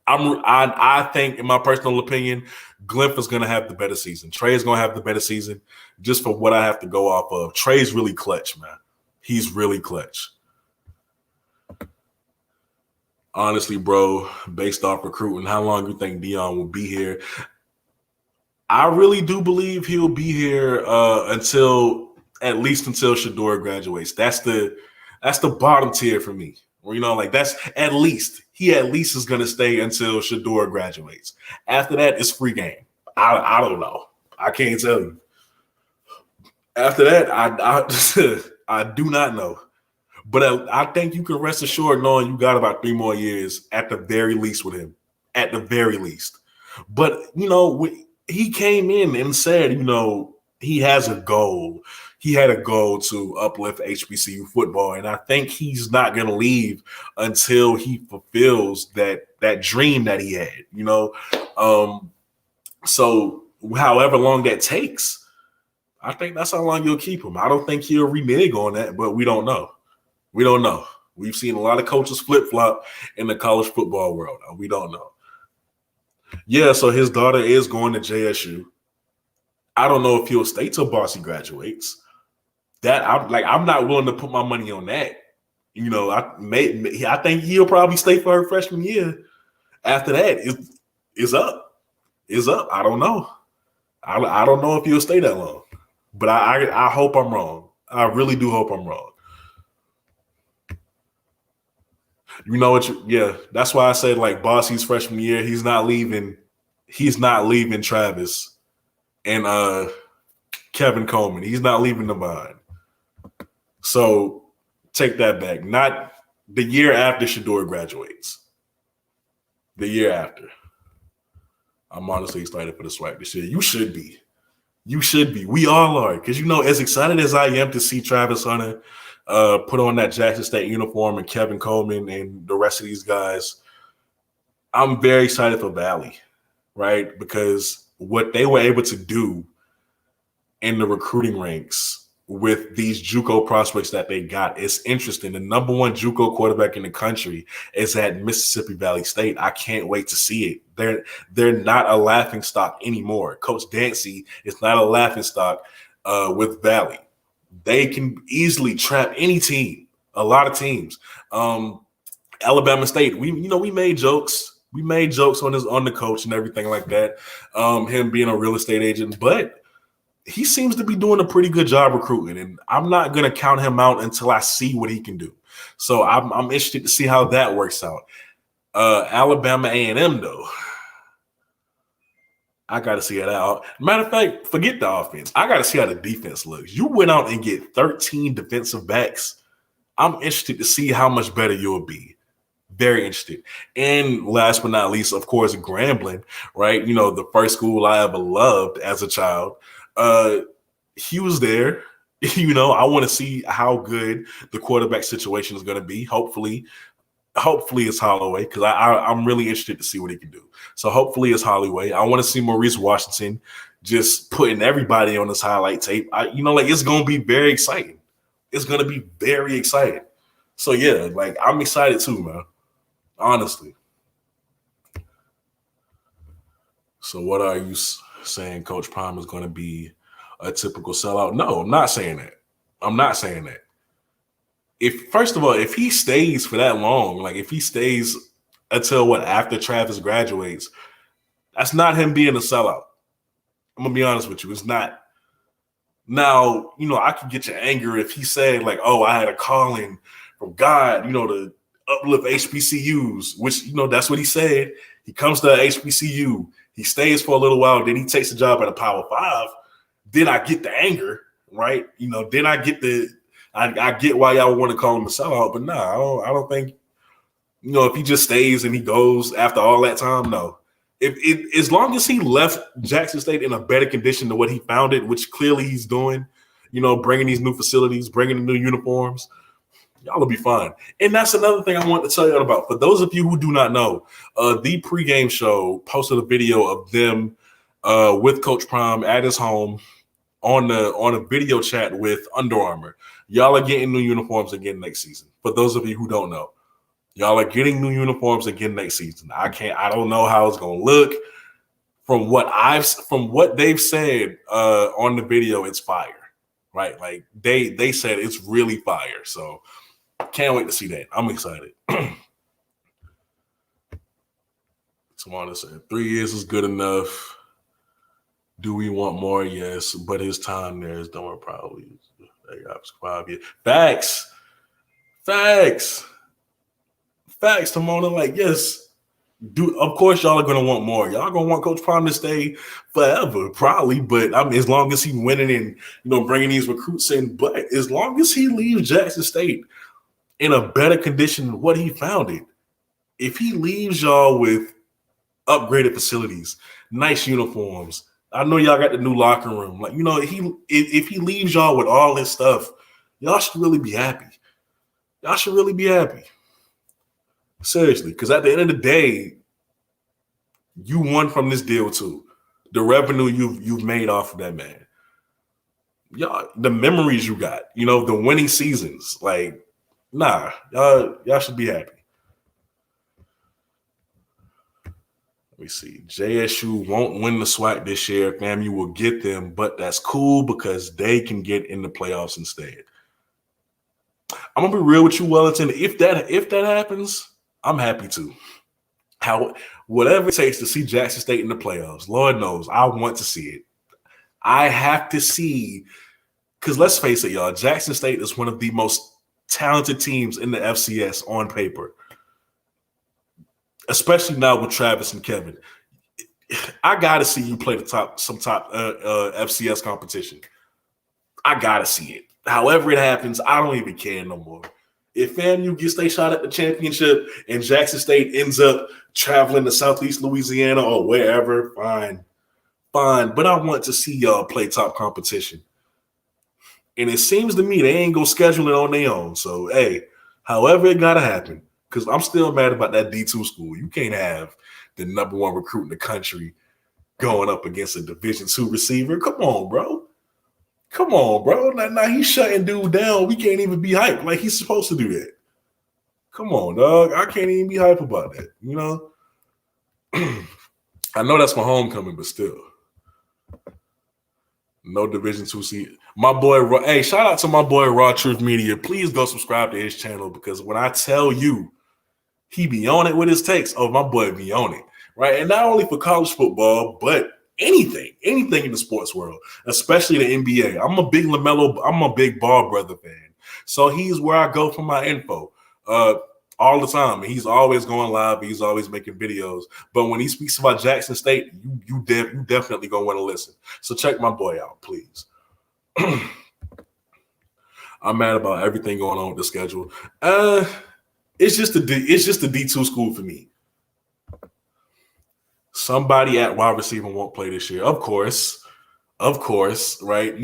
I think, in my personal opinion, Glyph is going to have the better season. Trey is going to have the better season just for what I have to go off of. Trey's really clutch, man. He's really clutch. Honestly, bro, based off recruiting, how long you think Dion will be here? I really do believe he'll be here at least until Shedeur graduates. That's the bottom tier for me. That's at least. He at least is going to stay until Shedeur graduates. After that, it's free game. I don't know. I can't tell you. After that, I do not know. But I think you can rest assured knowing you got about 3 more years at the very least with him. At the very least. But, he came in and said, he has a goal. He had a goal to uplift HBCU football. And I think he's not going to leave until he fulfills that dream that he had, So however long that takes, I think that's how long you'll keep him. I don't think he'll renege on that, but we don't know. We don't know. We've seen a lot of coaches flip-flop in the college football world. We don't know. Yeah, so his daughter is going to JSU. I don't know if he'll stay till Bossy graduates. I'm not willing to put my money on that. I think he'll probably stay for her freshman year. After that, it's up. It's up. I don't know. I don't know if he'll stay that long. But I hope I'm wrong. I really do hope I'm wrong. That's why I said, like, Bossy's freshman year, he's not leaving Travis and Kevin Coleman. He's not leaving them behind. So take that back. Not the year after Shedeur graduates. The year after. I'm honestly excited for the SWAC this year. You should be. You should be. We all are. Because, as excited as I am to see Travis Hunter put on that Jackson State uniform and Kevin Coleman and the rest of these guys, I'm very excited for Valley, right? Because what they were able to do in the recruiting ranks with these JUCO prospects that they got is interesting. The number 1 JUCO quarterback in the country is at Mississippi Valley State. I can't wait to see it. They're not a laughing stock anymore. Coach Dancy is not a laughing stock with Valley. They can easily trap any team, a lot of teams. Alabama State, we made jokes. We made jokes on the coach and everything like that. Him being a real estate agent, but he seems to be doing a pretty good job recruiting, and I'm not going to count him out until I see what he can do. So I'm interested to see how that works out. Alabama A&M, though, I got to see that out. Matter of fact, forget the offense. I got to see how the defense looks. You went out and get 13 defensive backs. I'm interested to see how much better you'll be. Very interested. And last but not least, of course, Grambling, right? The first school I ever loved as a child. He was there. I want to see how good the quarterback situation is going to be. Hopefully it's Holloway, because I'm really interested to see what he can do. So hopefully it's Holloway. I want to see Maurice Washington just putting everybody on this highlight tape. It's going to be very exciting. It's going to be very exciting. So yeah, I'm excited too, man. Honestly. So what are you saying? Coach Prime is going to be a typical sellout? No, I'm not saying that. I'm not saying that. First of all, if he stays for that long, if he stays until after Travis graduates, that's not him being a sellout. I'm gonna be honest with you. It's not. Now, I could get your anger if he said like, oh, I had a calling from God, to uplift HBCUs, which, that's what he said. He comes to HBCU, he stays for a little while, then he takes a job at a Power 5. Then I get the anger, right? Then I get I get why y'all want to call him a sellout, but I don't think, if he just stays and he goes after all that time, no. As long as he left Jackson State in a better condition than what he found it, which clearly he's doing, bringing these new facilities, bringing the new uniforms, y'all will be fine. And that's another thing I want to tell you about. For those of you who do not know, the pregame show posted a video of them with Coach Prime at his home on a video chat with Under Armour. Y'all are getting new uniforms again next season. For those of you who don't know, y'all are getting new uniforms again next season. I don't know how it's gonna look. From what they've said on the video, it's fire, right? Like they said it's really fire. So can't wait to see that. I'm excited. Someone said 3 years is good enough. Do we want more? Yes, but his time there is done. Probably 5 years. Facts. Timona, like, yes, of course y'all are gonna want more. Y'all gonna want Coach Prime to stay forever, probably. But I mean, as long as he's winning and bringing these recruits in, but as long as he leaves Jackson State in a better condition than what he found it, if he leaves y'all with upgraded facilities, nice uniforms, I know y'all got the new locker room. Like, if he leaves y'all with all this stuff, y'all should really be happy. Y'all should really be happy. Seriously, because at the end of the day, you won from this deal too. The revenue you've made off of that man. Y'all, the memories you got, the winning seasons. Like, y'all should be happy. Let me see. JSU won't win the SWAC this year. FAMU will get them, but that's cool because they can get in the playoffs instead. I'm gonna be real with you, Wellington. If that happens, I'm happy too. Whatever it takes to see Jackson State in the playoffs, Lord knows I want to see it. I have to see, because let's face it, y'all, Jackson State is one of the most talented teams in the FCS on paper. Especially now with Travis and Kevin. I gotta see you play some top FCS competition. I gotta see it. However it happens, I don't even care no more. If FAMU gets their shot at the championship and Jackson State ends up traveling to Southeast Louisiana or wherever, fine. But I want to see y'all play top competition. And it seems to me they ain't gonna schedule it on their own. So, hey, however it gotta happen. Because I'm still mad about that D2 school. You can't have the number one recruit in the country going up against a Division II receiver. Come on, bro. Now he's shutting dude down. We can't even be hyped like he's supposed to do that. Come on, dog. I can't even be hype about that, I know that's my homecoming, but still. No Division II seat. My boy, hey, shout out to my boy Raw Truth Media. Please go subscribe to his channel because when I tell you he be on it with his takes, oh, my boy be on it, right? And not only for college football, but anything in the sports world, especially the NBA. I'm a big Ball Brother fan. So he's where I go for my info all the time. And he's always going live. He's always making videos. But when he speaks about Jackson State, you definitely going to want to listen. So check my boy out, please. I'm mad about everything going on with the schedule. It's just a D2 school for me. Somebody at wide receiver won't play this year. Of course, right?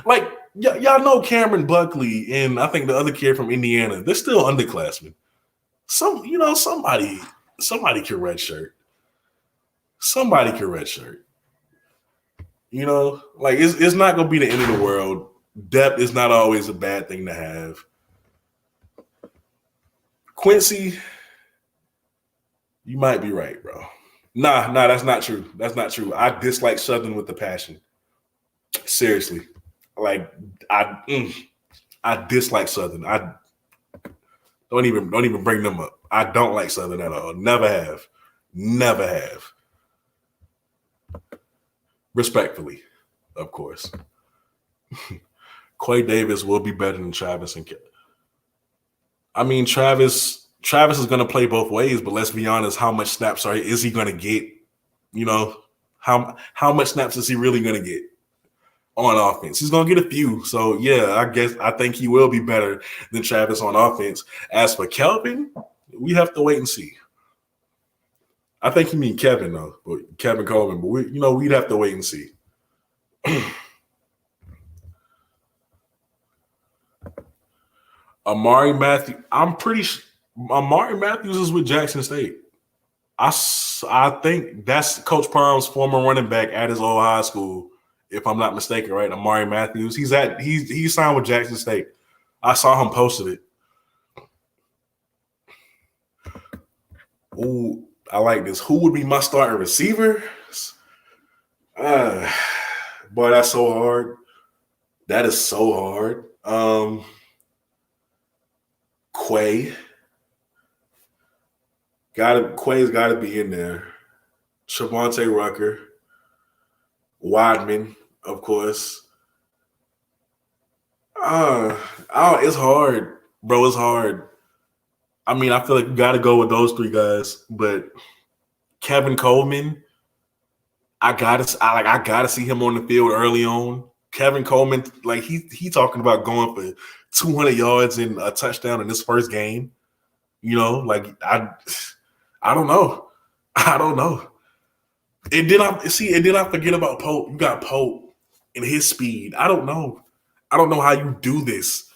Like y'all know Cameron Buckley and I think the other kid from Indiana. They're still underclassmen. Somebody can redshirt. Somebody can redshirt. Like it's not gonna be the end of the world. Depth is not always a bad thing to have. Quincy, you might be right, bro. Nah, that's not true. That's not true. I dislike Southern with the passion. Seriously. Like I dislike Southern. I don't even bring them up. I don't like Southern at all. Never have. Respectfully, of course. Quay Davis will be better than Travis and I mean, Travis is going to play both ways, but let's be honest, how much snaps is he going to get? You know, how much snaps is he really going to get on offense? He's going to get a few. So, yeah, I think he will be better than Travis on offense. As for Kelvin, we have to wait and see. I think you mean Kevin, though, but Kevin Coleman. But we'd have to wait and see. Amari Matthews. Amari Matthews is with Jackson State. I think that's Coach Prom's former running back at his old high school, if I'm not mistaken, right? Amari Matthews. He's signed with Jackson State. I saw him posted it. Ooh, I like this. Who would be my starting receiver? Boy, that's so hard. That is so hard. Quay's got to be in there. Shavonte Rucker, Weidman, of course. It's hard, bro. It's hard. I mean, I feel like you got to go with those three guys, but Kevin Coleman, I gotta see him on the field early on. Kevin Coleman, like he talking about going for 200 yards and a touchdown in this first game. Like I don't know. And then I forget about Pope. You got Pope and his speed. I don't know how you do this.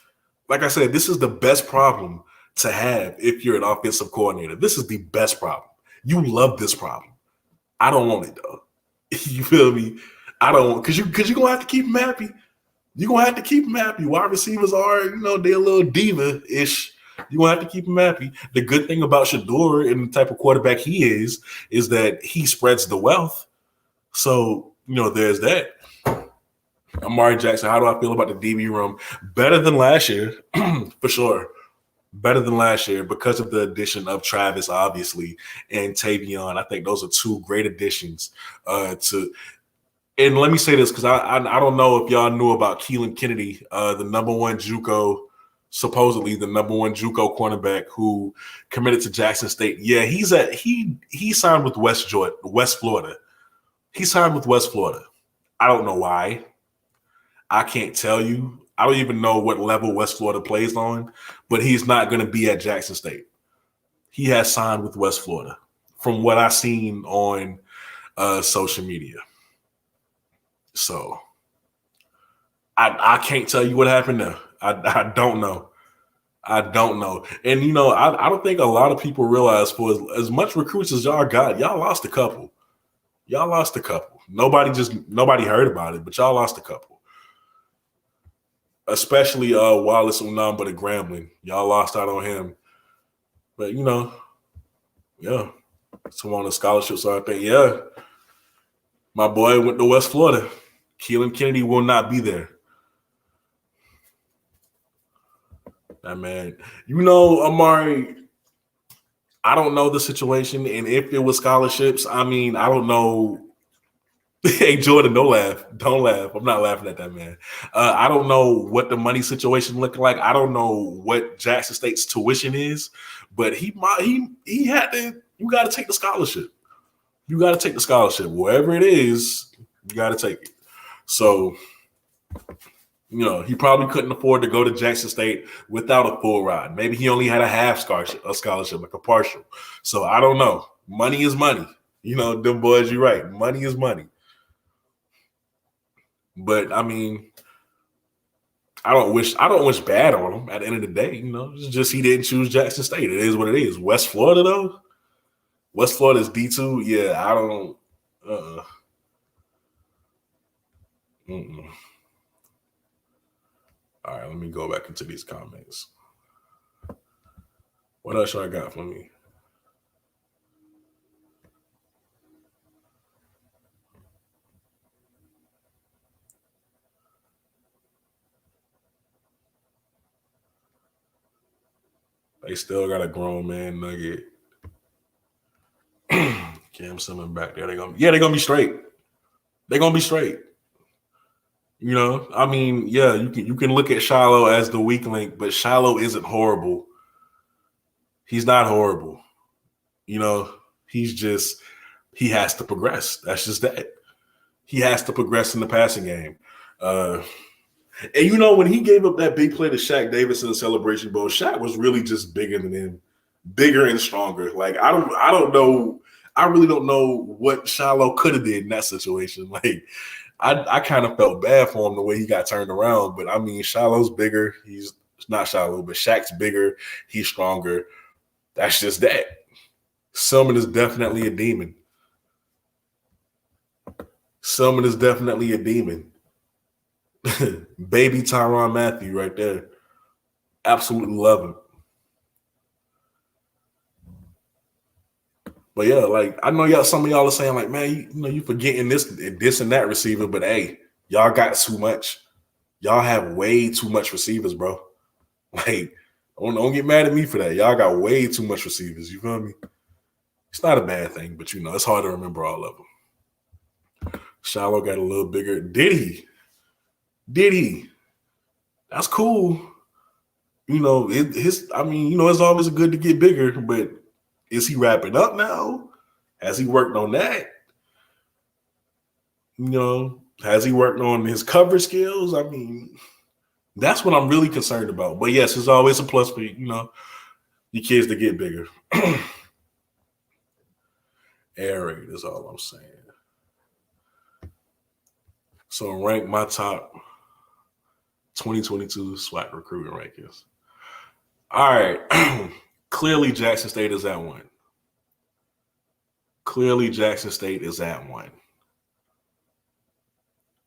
Like I said, this is the best problem to have if you're an offensive coordinator. This is the best problem. You love this problem. I don't want it though. You feel me? I don't want because you're gonna have to keep him happy. You're gonna have to keep him happy. Wide receivers are, they're a little diva-ish. You're gonna have to keep him happy. The good thing about Shador and the type of quarterback he is that he spreads the wealth. So, there's that. Amari Jackson, how do I feel about the DB room? Better than last year, for sure. Better than last year because of the addition of Travis, obviously, and Tavion. I think those are two great additions to. And let me say this because I don't know if y'all knew about Keelan Kennedy, supposedly the number one JUCO cornerback who committed to Jackson State. Yeah, he signed with West Florida. He signed with West Florida. I don't know why. I can't tell you. I don't even know what level West Florida plays on, but he's not going to be at Jackson State. He has signed with West Florida from what I've seen on social media. So I can't tell you what happened there. I don't know. And, I don't think a lot of people realize for as much recruits as y'all got, y'all lost a couple. Nobody heard about it, but y'all lost a couple. Especially Wallace Unamba the Grambling. Y'all lost out on him. But, yeah. Some on the scholarships, so I think, yeah. My boy went to West Florida. Keelan Kennedy will not be there. That man. Amari, I don't know the situation. And if it was scholarships, I mean, I don't know. Hey, Jordan, don't laugh. Don't laugh. I'm not laughing at that, man. I don't know what the money situation looked like. I don't know what Jackson State's tuition is, but he had to. You got to take the scholarship. Wherever it is, you got to take it. So, he probably couldn't afford to go to Jackson State without a full ride. Maybe he only had a half scholarship, like a partial. So I don't know. Money is money. Them boys, you're right. Money is money. But I mean, I don't wish bad on him at the end of the day. It's just he didn't choose Jackson State. It is what it is. West Florida, though. West Florida is D2. Yeah, I don't. All right, let me go back into these comments. What else I got for me? They still got a grown man nugget. Cam Simmons back there. They're gonna be straight. They're gonna be straight. You know, I mean, yeah, you can look at Shiloh as the weak link, but Shiloh isn't horrible. He's not horrible. You know, he has to progress. That's just that. He has to progress in the passing game. And you know, when he gave up that big play to Shaq Davis in the Celebration Bowl, Shaq was really just bigger than him, bigger and stronger. Like I don't know. I really don't know what Shiloh could have did in that situation. Like I kind of felt bad for him the way he got turned around. But I mean, Shiloh's bigger. He's not Shiloh, but Shaq's bigger. He's stronger. That's just that. Selman is definitely a demon. Selman is definitely a demon. Baby Tyrann Mathieu right there. Absolutely love him. But yeah, like I know some of y'all are saying like, man, you forgetting this and that receiver, but hey, y'all got too much. Y'all have way too much receivers, bro. Like, don't get mad at me for that. Y'all got way too much receivers. You feel me? It's not a bad thing, but it's hard to remember all of them. Shiloh got a little bigger. Did he? That's cool. It's always good to get bigger, but is he wrapping up now? Has he worked on that? Has he worked on his coverage skills? I mean, that's what I'm really concerned about. But yes, it's always a plus for your kids to get bigger. Air raid is all I'm saying. So rank my top 2022 SWAC recruiting rankings. All right. Clearly, Jackson State is at 1.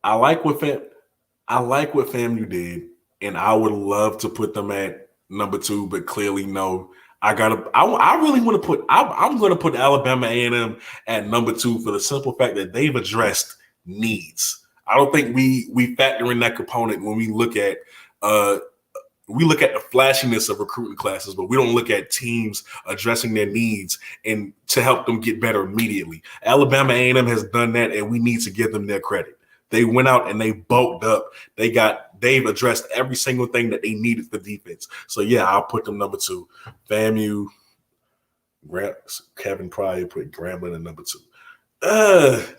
I like what FAMU did, and I would love to put them at number 2, but clearly no. I'm going to put Alabama A&M at number 2 for the simple fact that they've addressed needs. I don't think we factor in that component when we look at the flashiness of recruiting classes, but we don't look at teams addressing their needs and to help them get better immediately. Alabama A&M has done that, and we need to give them their credit. They went out and they bulked up. They've addressed every single thing that they needed for defense. So yeah, I'll put them number 2. FAMU, Kevin Pryor put Grambling at number 2.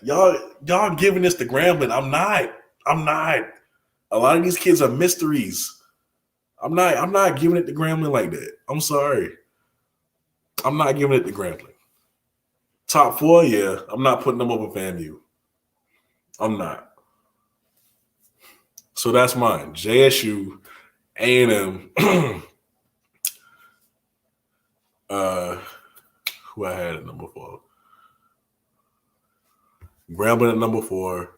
Y'all giving this to Grambling. I'm not. A lot of these kids are mysteries. I'm not giving it to Grambling like that. I'm sorry. I'm not giving it to Grambling. Top 4, yeah. I'm not putting them over FAMU. I'm not. So that's mine. JSU, A&M. Who I had at number 4. Grambling at number 4.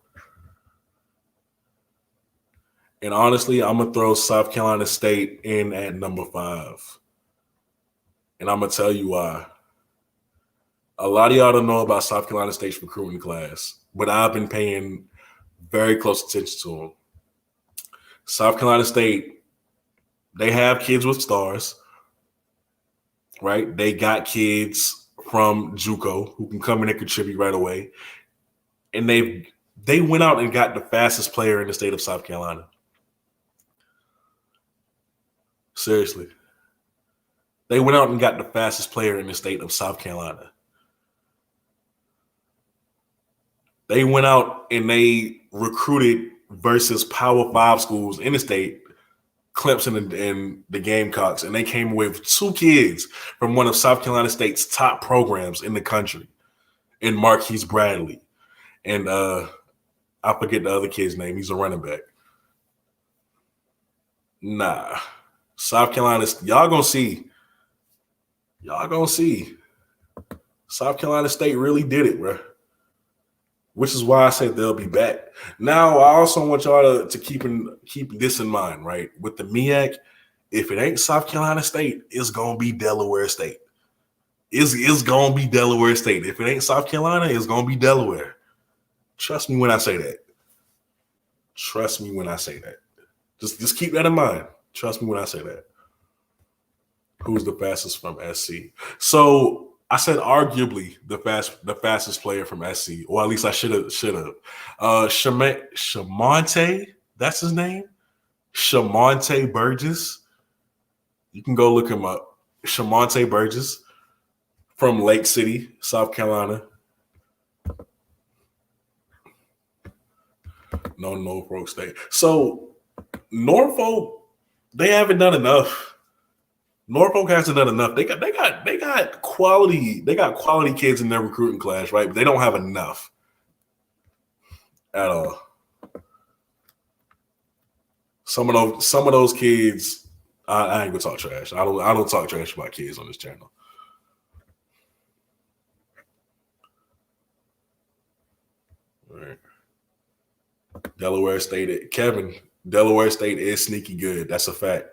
And honestly, I'm going to throw South Carolina State in at number 5. And I'm going to tell you why. A lot of y'all don't know about South Carolina State's recruiting class, but I've been paying very close attention to them. South Carolina State, they have kids with stars, right? They got kids from JUCO who can come in and contribute right away. And they went out and got the fastest player in the state of South Carolina. Seriously. They went out and got the fastest player in the state of South Carolina. They went out and they recruited versus Power 5 schools in the state, Clemson and the Gamecocks, and they came away with 2 kids from one of South Carolina State's top programs in the country, in Marquise Bradley. And I forget the other kid's name. He's a running back. Nah. South Carolina, y'all gonna see. South Carolina State really did it, bro. Which is why I said they'll be back. Now, I also want y'all to keep this in mind, right? With the MEAC, if it ain't South Carolina State, it's gonna be Delaware State. It's gonna be Delaware State. If it ain't South Carolina, it's gonna be Delaware. Trust me when I say that. Just keep that in mind. Trust me when I say that. Who's the fastest from SC? So I said arguably the fastest player from SC, or at least I should have. Shamonte That's his name? Shamonte Burgess. You can go look him up. Shamonte Burgess from Lake City, South Carolina. No, Norfolk State. So Norfolk, they haven't done enough. Norfolk hasn't done enough. They got quality kids in their recruiting class, right? But they don't have enough at all. Some of those kids, I ain't gonna talk trash. I don't talk trash about kids on this channel. All right. Delaware State is sneaky good. That's a fact.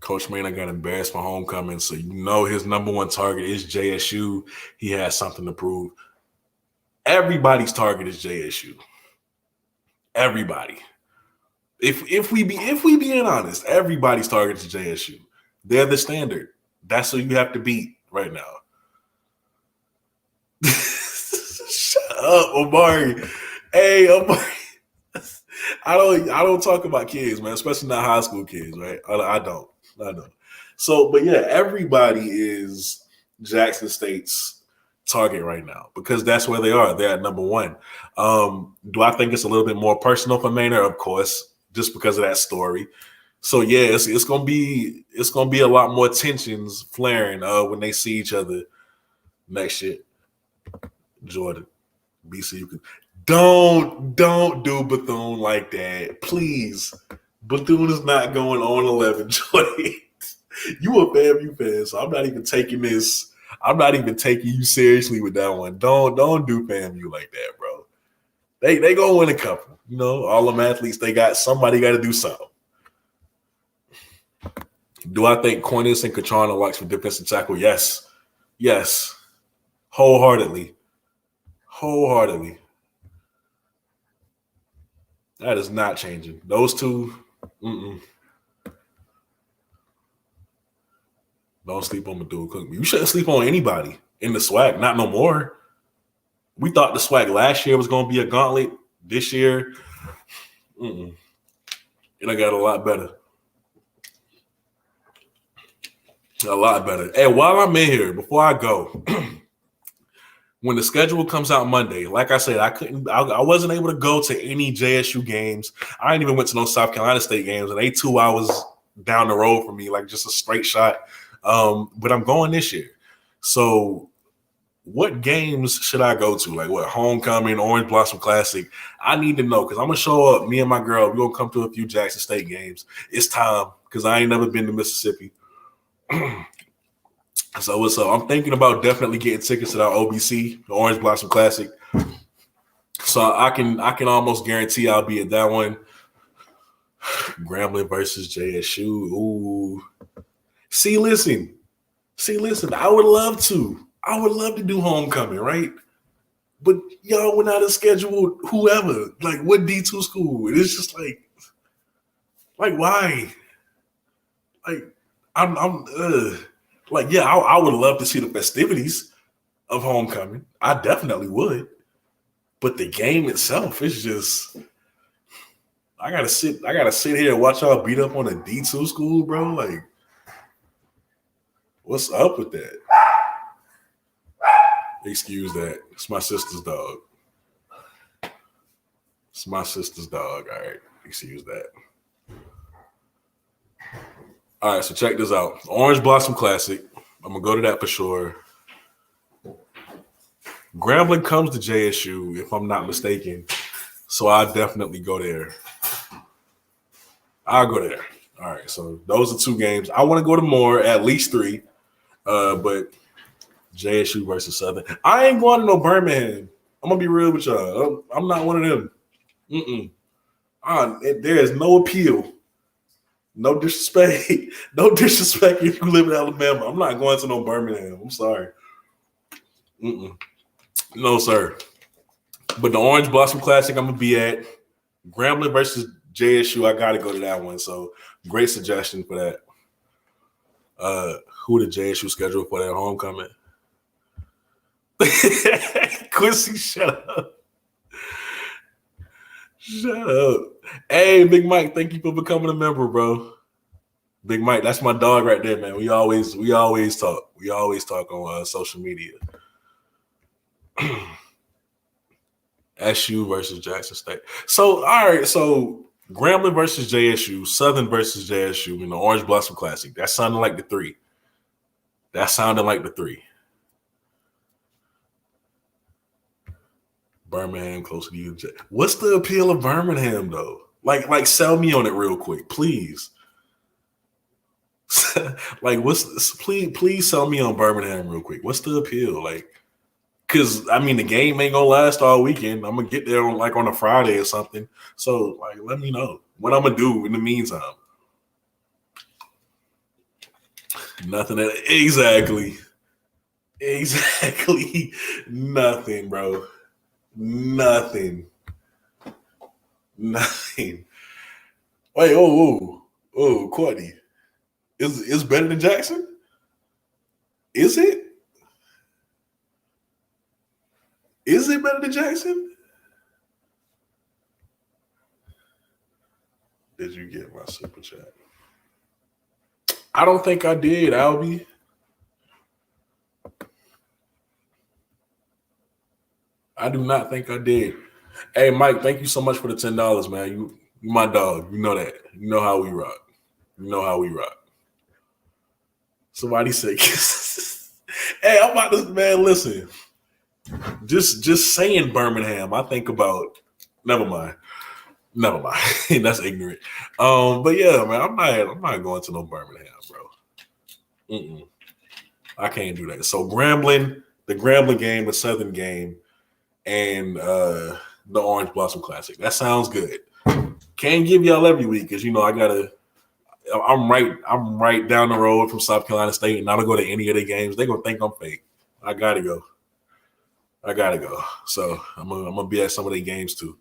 Coach Maynard got embarrassed for homecoming, so you know his number one target is JSU. He has something to prove. Everybody's target is JSU. Everybody. If we being honest, everybody's target is JSU. They're the standard. That's who you have to beat right now. Shut up, Omari. Hey, Omari. I don't talk about kids, man, especially not high school kids, right? I don't. So, but yeah, everybody is Jackson State's target right now because that's where they are. They're at number one. Do I think it's a little bit more personal for Maynard? Of course, just because of that story. So yeah, it's gonna be a lot more tensions flaring when they see each other next year. Jordan, BC, you can don't do Bethune like that, please. Bethune is not going on 11, Jordan. You a FAMU fan, so I'm not even taking this. I'm not even taking you seriously with that one. Don't do FAMU like that, bro. They gonna win a couple. You know, all them athletes they got. Somebody got to do something. Do I think Cornelius and Katron are locks for defensive tackle? Yes, wholeheartedly. That is not changing. Those two. Don't sleep on Bethune-Cookman. You shouldn't sleep on anybody in the SWAC. Not no more. We thought the SWAC last year was going to be a gauntlet. This year, it got a lot better. A lot better. And while I'm in here, before I go, when the schedule comes out Monday, like I said, I wasn't able to go to any JSU games. I ain't even went to no South Carolina State games, and they 2 hours down the road from me, like just a straight shot. But I'm going this year. So what games should I go to? Like what, homecoming, Orange Blossom Classic? I need to know because I'm going to show up. Me and my girl, we're going to come to a few Jackson State games. It's time because I ain't never been to Mississippi. So I'm thinking about definitely getting tickets to that OBC, the Orange Blossom Classic. So I can almost guarantee I'll be at that one. Grambling versus JSU. Ooh. See, listen. I would love to do homecoming, right? But y'all went out and scheduled whoever, like what D2 school? And it's just like why? Like I'm like, yeah, I would love to see the festivities of homecoming. I definitely would. But the game itself is just I gotta sit here and watch y'all beat up on a D2 school, bro. Like, what's up with that? Excuse that. It's my sister's dog. All right. Excuse that. All right, so check this out. Orange Blossom Classic. I'm going to go to that for sure. Grambling comes to JSU, if I'm not mistaken. So I'll definitely go there. I'll go there. All right, so those are 2 games. I want to go to more, at least 3. But JSU versus Southern. I ain't going to no Birmingham. I'm going to be real with y'all. I'm not one of them. There is no appeal. No disrespect if you live in Alabama. I'm not going to no Birmingham. I'm sorry. No, sir. But the Orange Blossom Classic I'm going to be at. Grambling versus JSU, I got to go to that one. So great suggestion for that. Who did JSU schedule for that homecoming? Quincy, shut up. Shut up. Hey, Big Mike, thank you for becoming a member, bro. Big Mike, that's my dog right there, man. We always talk. We always talk on social media. SU versus Jackson State. So, all right. So, Grambling versus JSU, Southern versus JSU in the Orange Blossom Classic. That sounded like the three. Birmingham closer to you. What's the appeal of Birmingham, though? Like, sell me on it real quick, please. Like, please sell me on Birmingham real quick. What's the appeal? Like, because I mean, the game ain't gonna last all weekend. I'm gonna get there on a Friday or something. So, like, let me know what I'm gonna do in the meantime. Nothing. Exactly. Nothing, bro. Nothing. Wait. Courtney. Is better than Jackson? Is it? Is it better than Jackson? Did you get my super chat? I don't think I did, Albie. I do not think I did. Hey, Mike, thank you so much for the $10, man. You my dog. You know that. You know how we rock. Somebody said, hey, I'm about to, man, listen. Just saying Birmingham, I think about, never mind. That's ignorant. But yeah, man, I'm not going to no Birmingham, bro. I can't do that. So the Grambling game, the Southern game, and the Orange Blossom Classic. That sounds good. Can't give y'all every week because I'm right down the road from South Carolina State, and I don't go to any of the games. They're gonna think I'm fake. I gotta go. So I'm gonna be at some of the games too.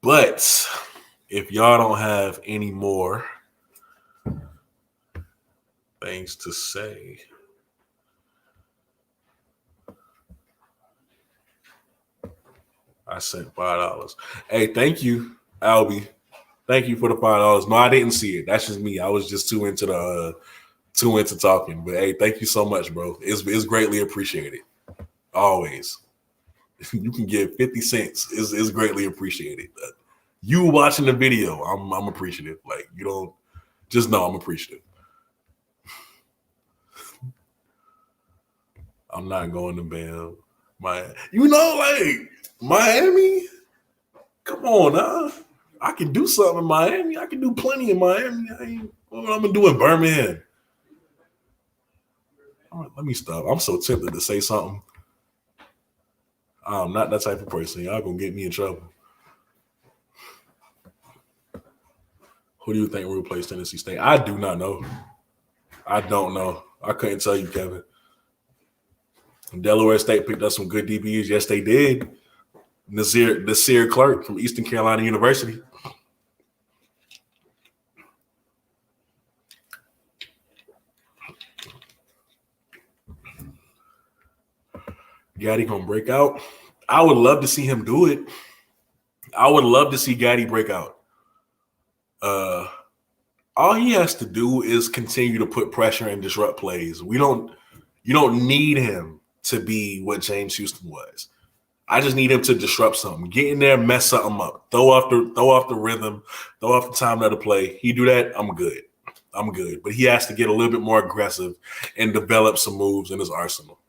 But if y'all don't have any more things to say, I sent $5. Hey, thank you, Albie. Thank you for the $5. No, I didn't see it. That's just me. I was just too into talking. But hey, thank you so much, bro. It's greatly appreciated. Always. You can give 50 cents. It's greatly appreciated. You watching the video, I'm appreciative. Like, you don't just know I'm appreciative. I'm not going to Bam. Miami? Come on, now. I can do something in Miami. I can do plenty in Miami. What am I gonna do in Birmingham? All right, let me stop. I'm so tempted to say something. I'm not that type of person. Y'all gonna get me in trouble. Who do you think will replace Tennessee State? I do not know. I don't know. I couldn't tell you, Kevin. Delaware State picked up some good DBs. Yes, they did. Nasir Clark from Eastern Carolina University. Gaddy gonna break out. I would love to see him do it. I would love to see Gaddy break out. All he has to do is continue to put pressure and disrupt plays. You don't need him to be what James Houston was. I just need him to disrupt something, get in there, mess something up, throw off the rhythm, throw off the time of the play. He do that, I'm good. But he has to get a little bit more aggressive and develop some moves in his arsenal.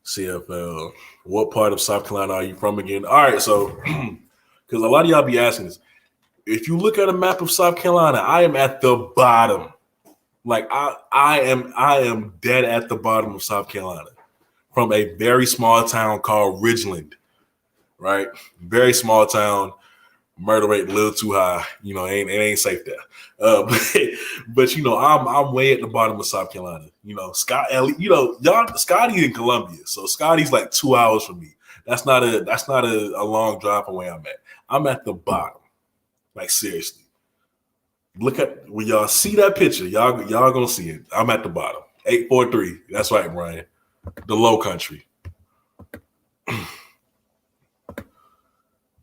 CFL, what part of South Carolina are you from again? All right, so because a lot of y'all be asking this. If you look at a map of South Carolina, I am at the bottom. Like I am dead at the bottom of South Carolina. From a very small town called Ridgeland, right? Very small town, murder rate a little too high. It ain't safe there. But I'm way at the bottom of South Carolina. Scotty's in Columbia, so Scotty's like 2 hours from me. That's not a long drive from where I'm at. I'm at the bottom, like seriously. Look at when y'all see that picture, y'all gonna see it. I'm at the bottom, 843. That's right, Brian. The low country.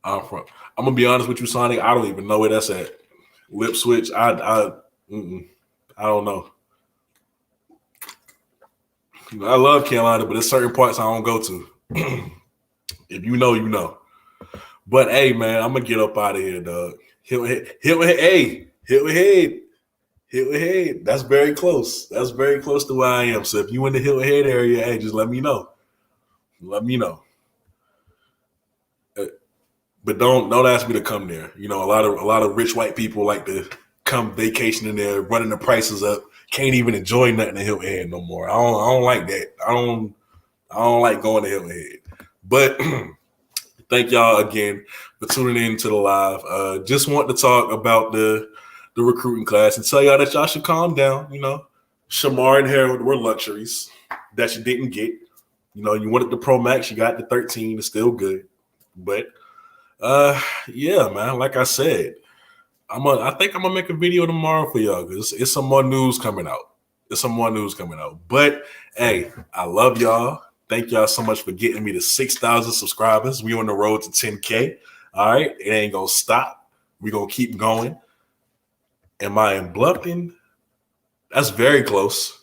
I'm gonna be honest with you, Sonic. I don't even know where that's at. Lip switch. I don't know. I love Carolina, but there's certain parts I don't go to. If you know, you know. But hey, man, I'm gonna get up out of here, dog. Hit with head. That's very close. That's very close to where I am. So if you in the Hilton Head area, hey, just let me know. Let me know. But don't ask me to come there. You know, a lot of rich white people like to come vacationing there, running the prices up. Can't even enjoy nothing in Hilton Head no more. I don't like that. I don't like going to Hilton Head. But thank y'all again for tuning in to the live. Just want to talk about the recruiting class and tell y'all that y'all should calm down. You know, Shamar and Harold were luxuries that you didn't get. You know, you wanted the Pro Max, you got the 13. It's still good, but yeah, man. Like I said, I think I'm gonna make a video tomorrow for y'all because it's some more news coming out. But hey, I love y'all. Thank y'all so much for getting me to 6,000 subscribers. We on the road to 10K. All right, it ain't gonna stop. We gonna keep going. Am I in Bluffton? That's very close.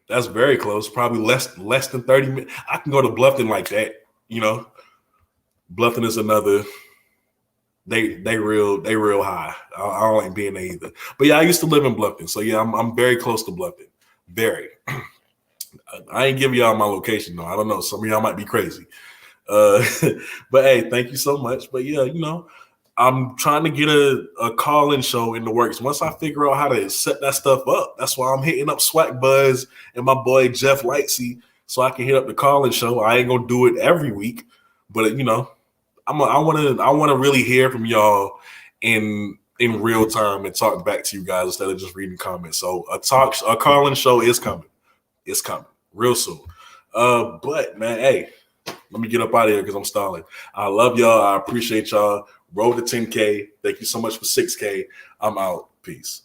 Probably less than 30 minutes. I can go to Bluffton like that. You know, Bluffton is another. They real high. I don't like being there either. But yeah, I used to live in Bluffton, so yeah, I'm very close to Bluffton. Very. I ain't giving y'all my location though. I don't know. Some of y'all might be crazy. But hey, thank you so much. But yeah, you know, I'm trying to get a call-in show in the works. Once I figure out how to set that stuff up, that's why I'm hitting up SWAC Buzz and my boy Jeff Lightsey so I can hit up the call-in show. I ain't gonna do it every week, but you know, I want to really hear from y'all in real time and talk back to you guys instead of just reading comments. So a call-in show is coming. It's coming real soon. But man, hey, let me get up out of here because I'm stalling. I love y'all. I appreciate y'all. Road to 10K. Thank you so much for 6K. I'm out. Peace.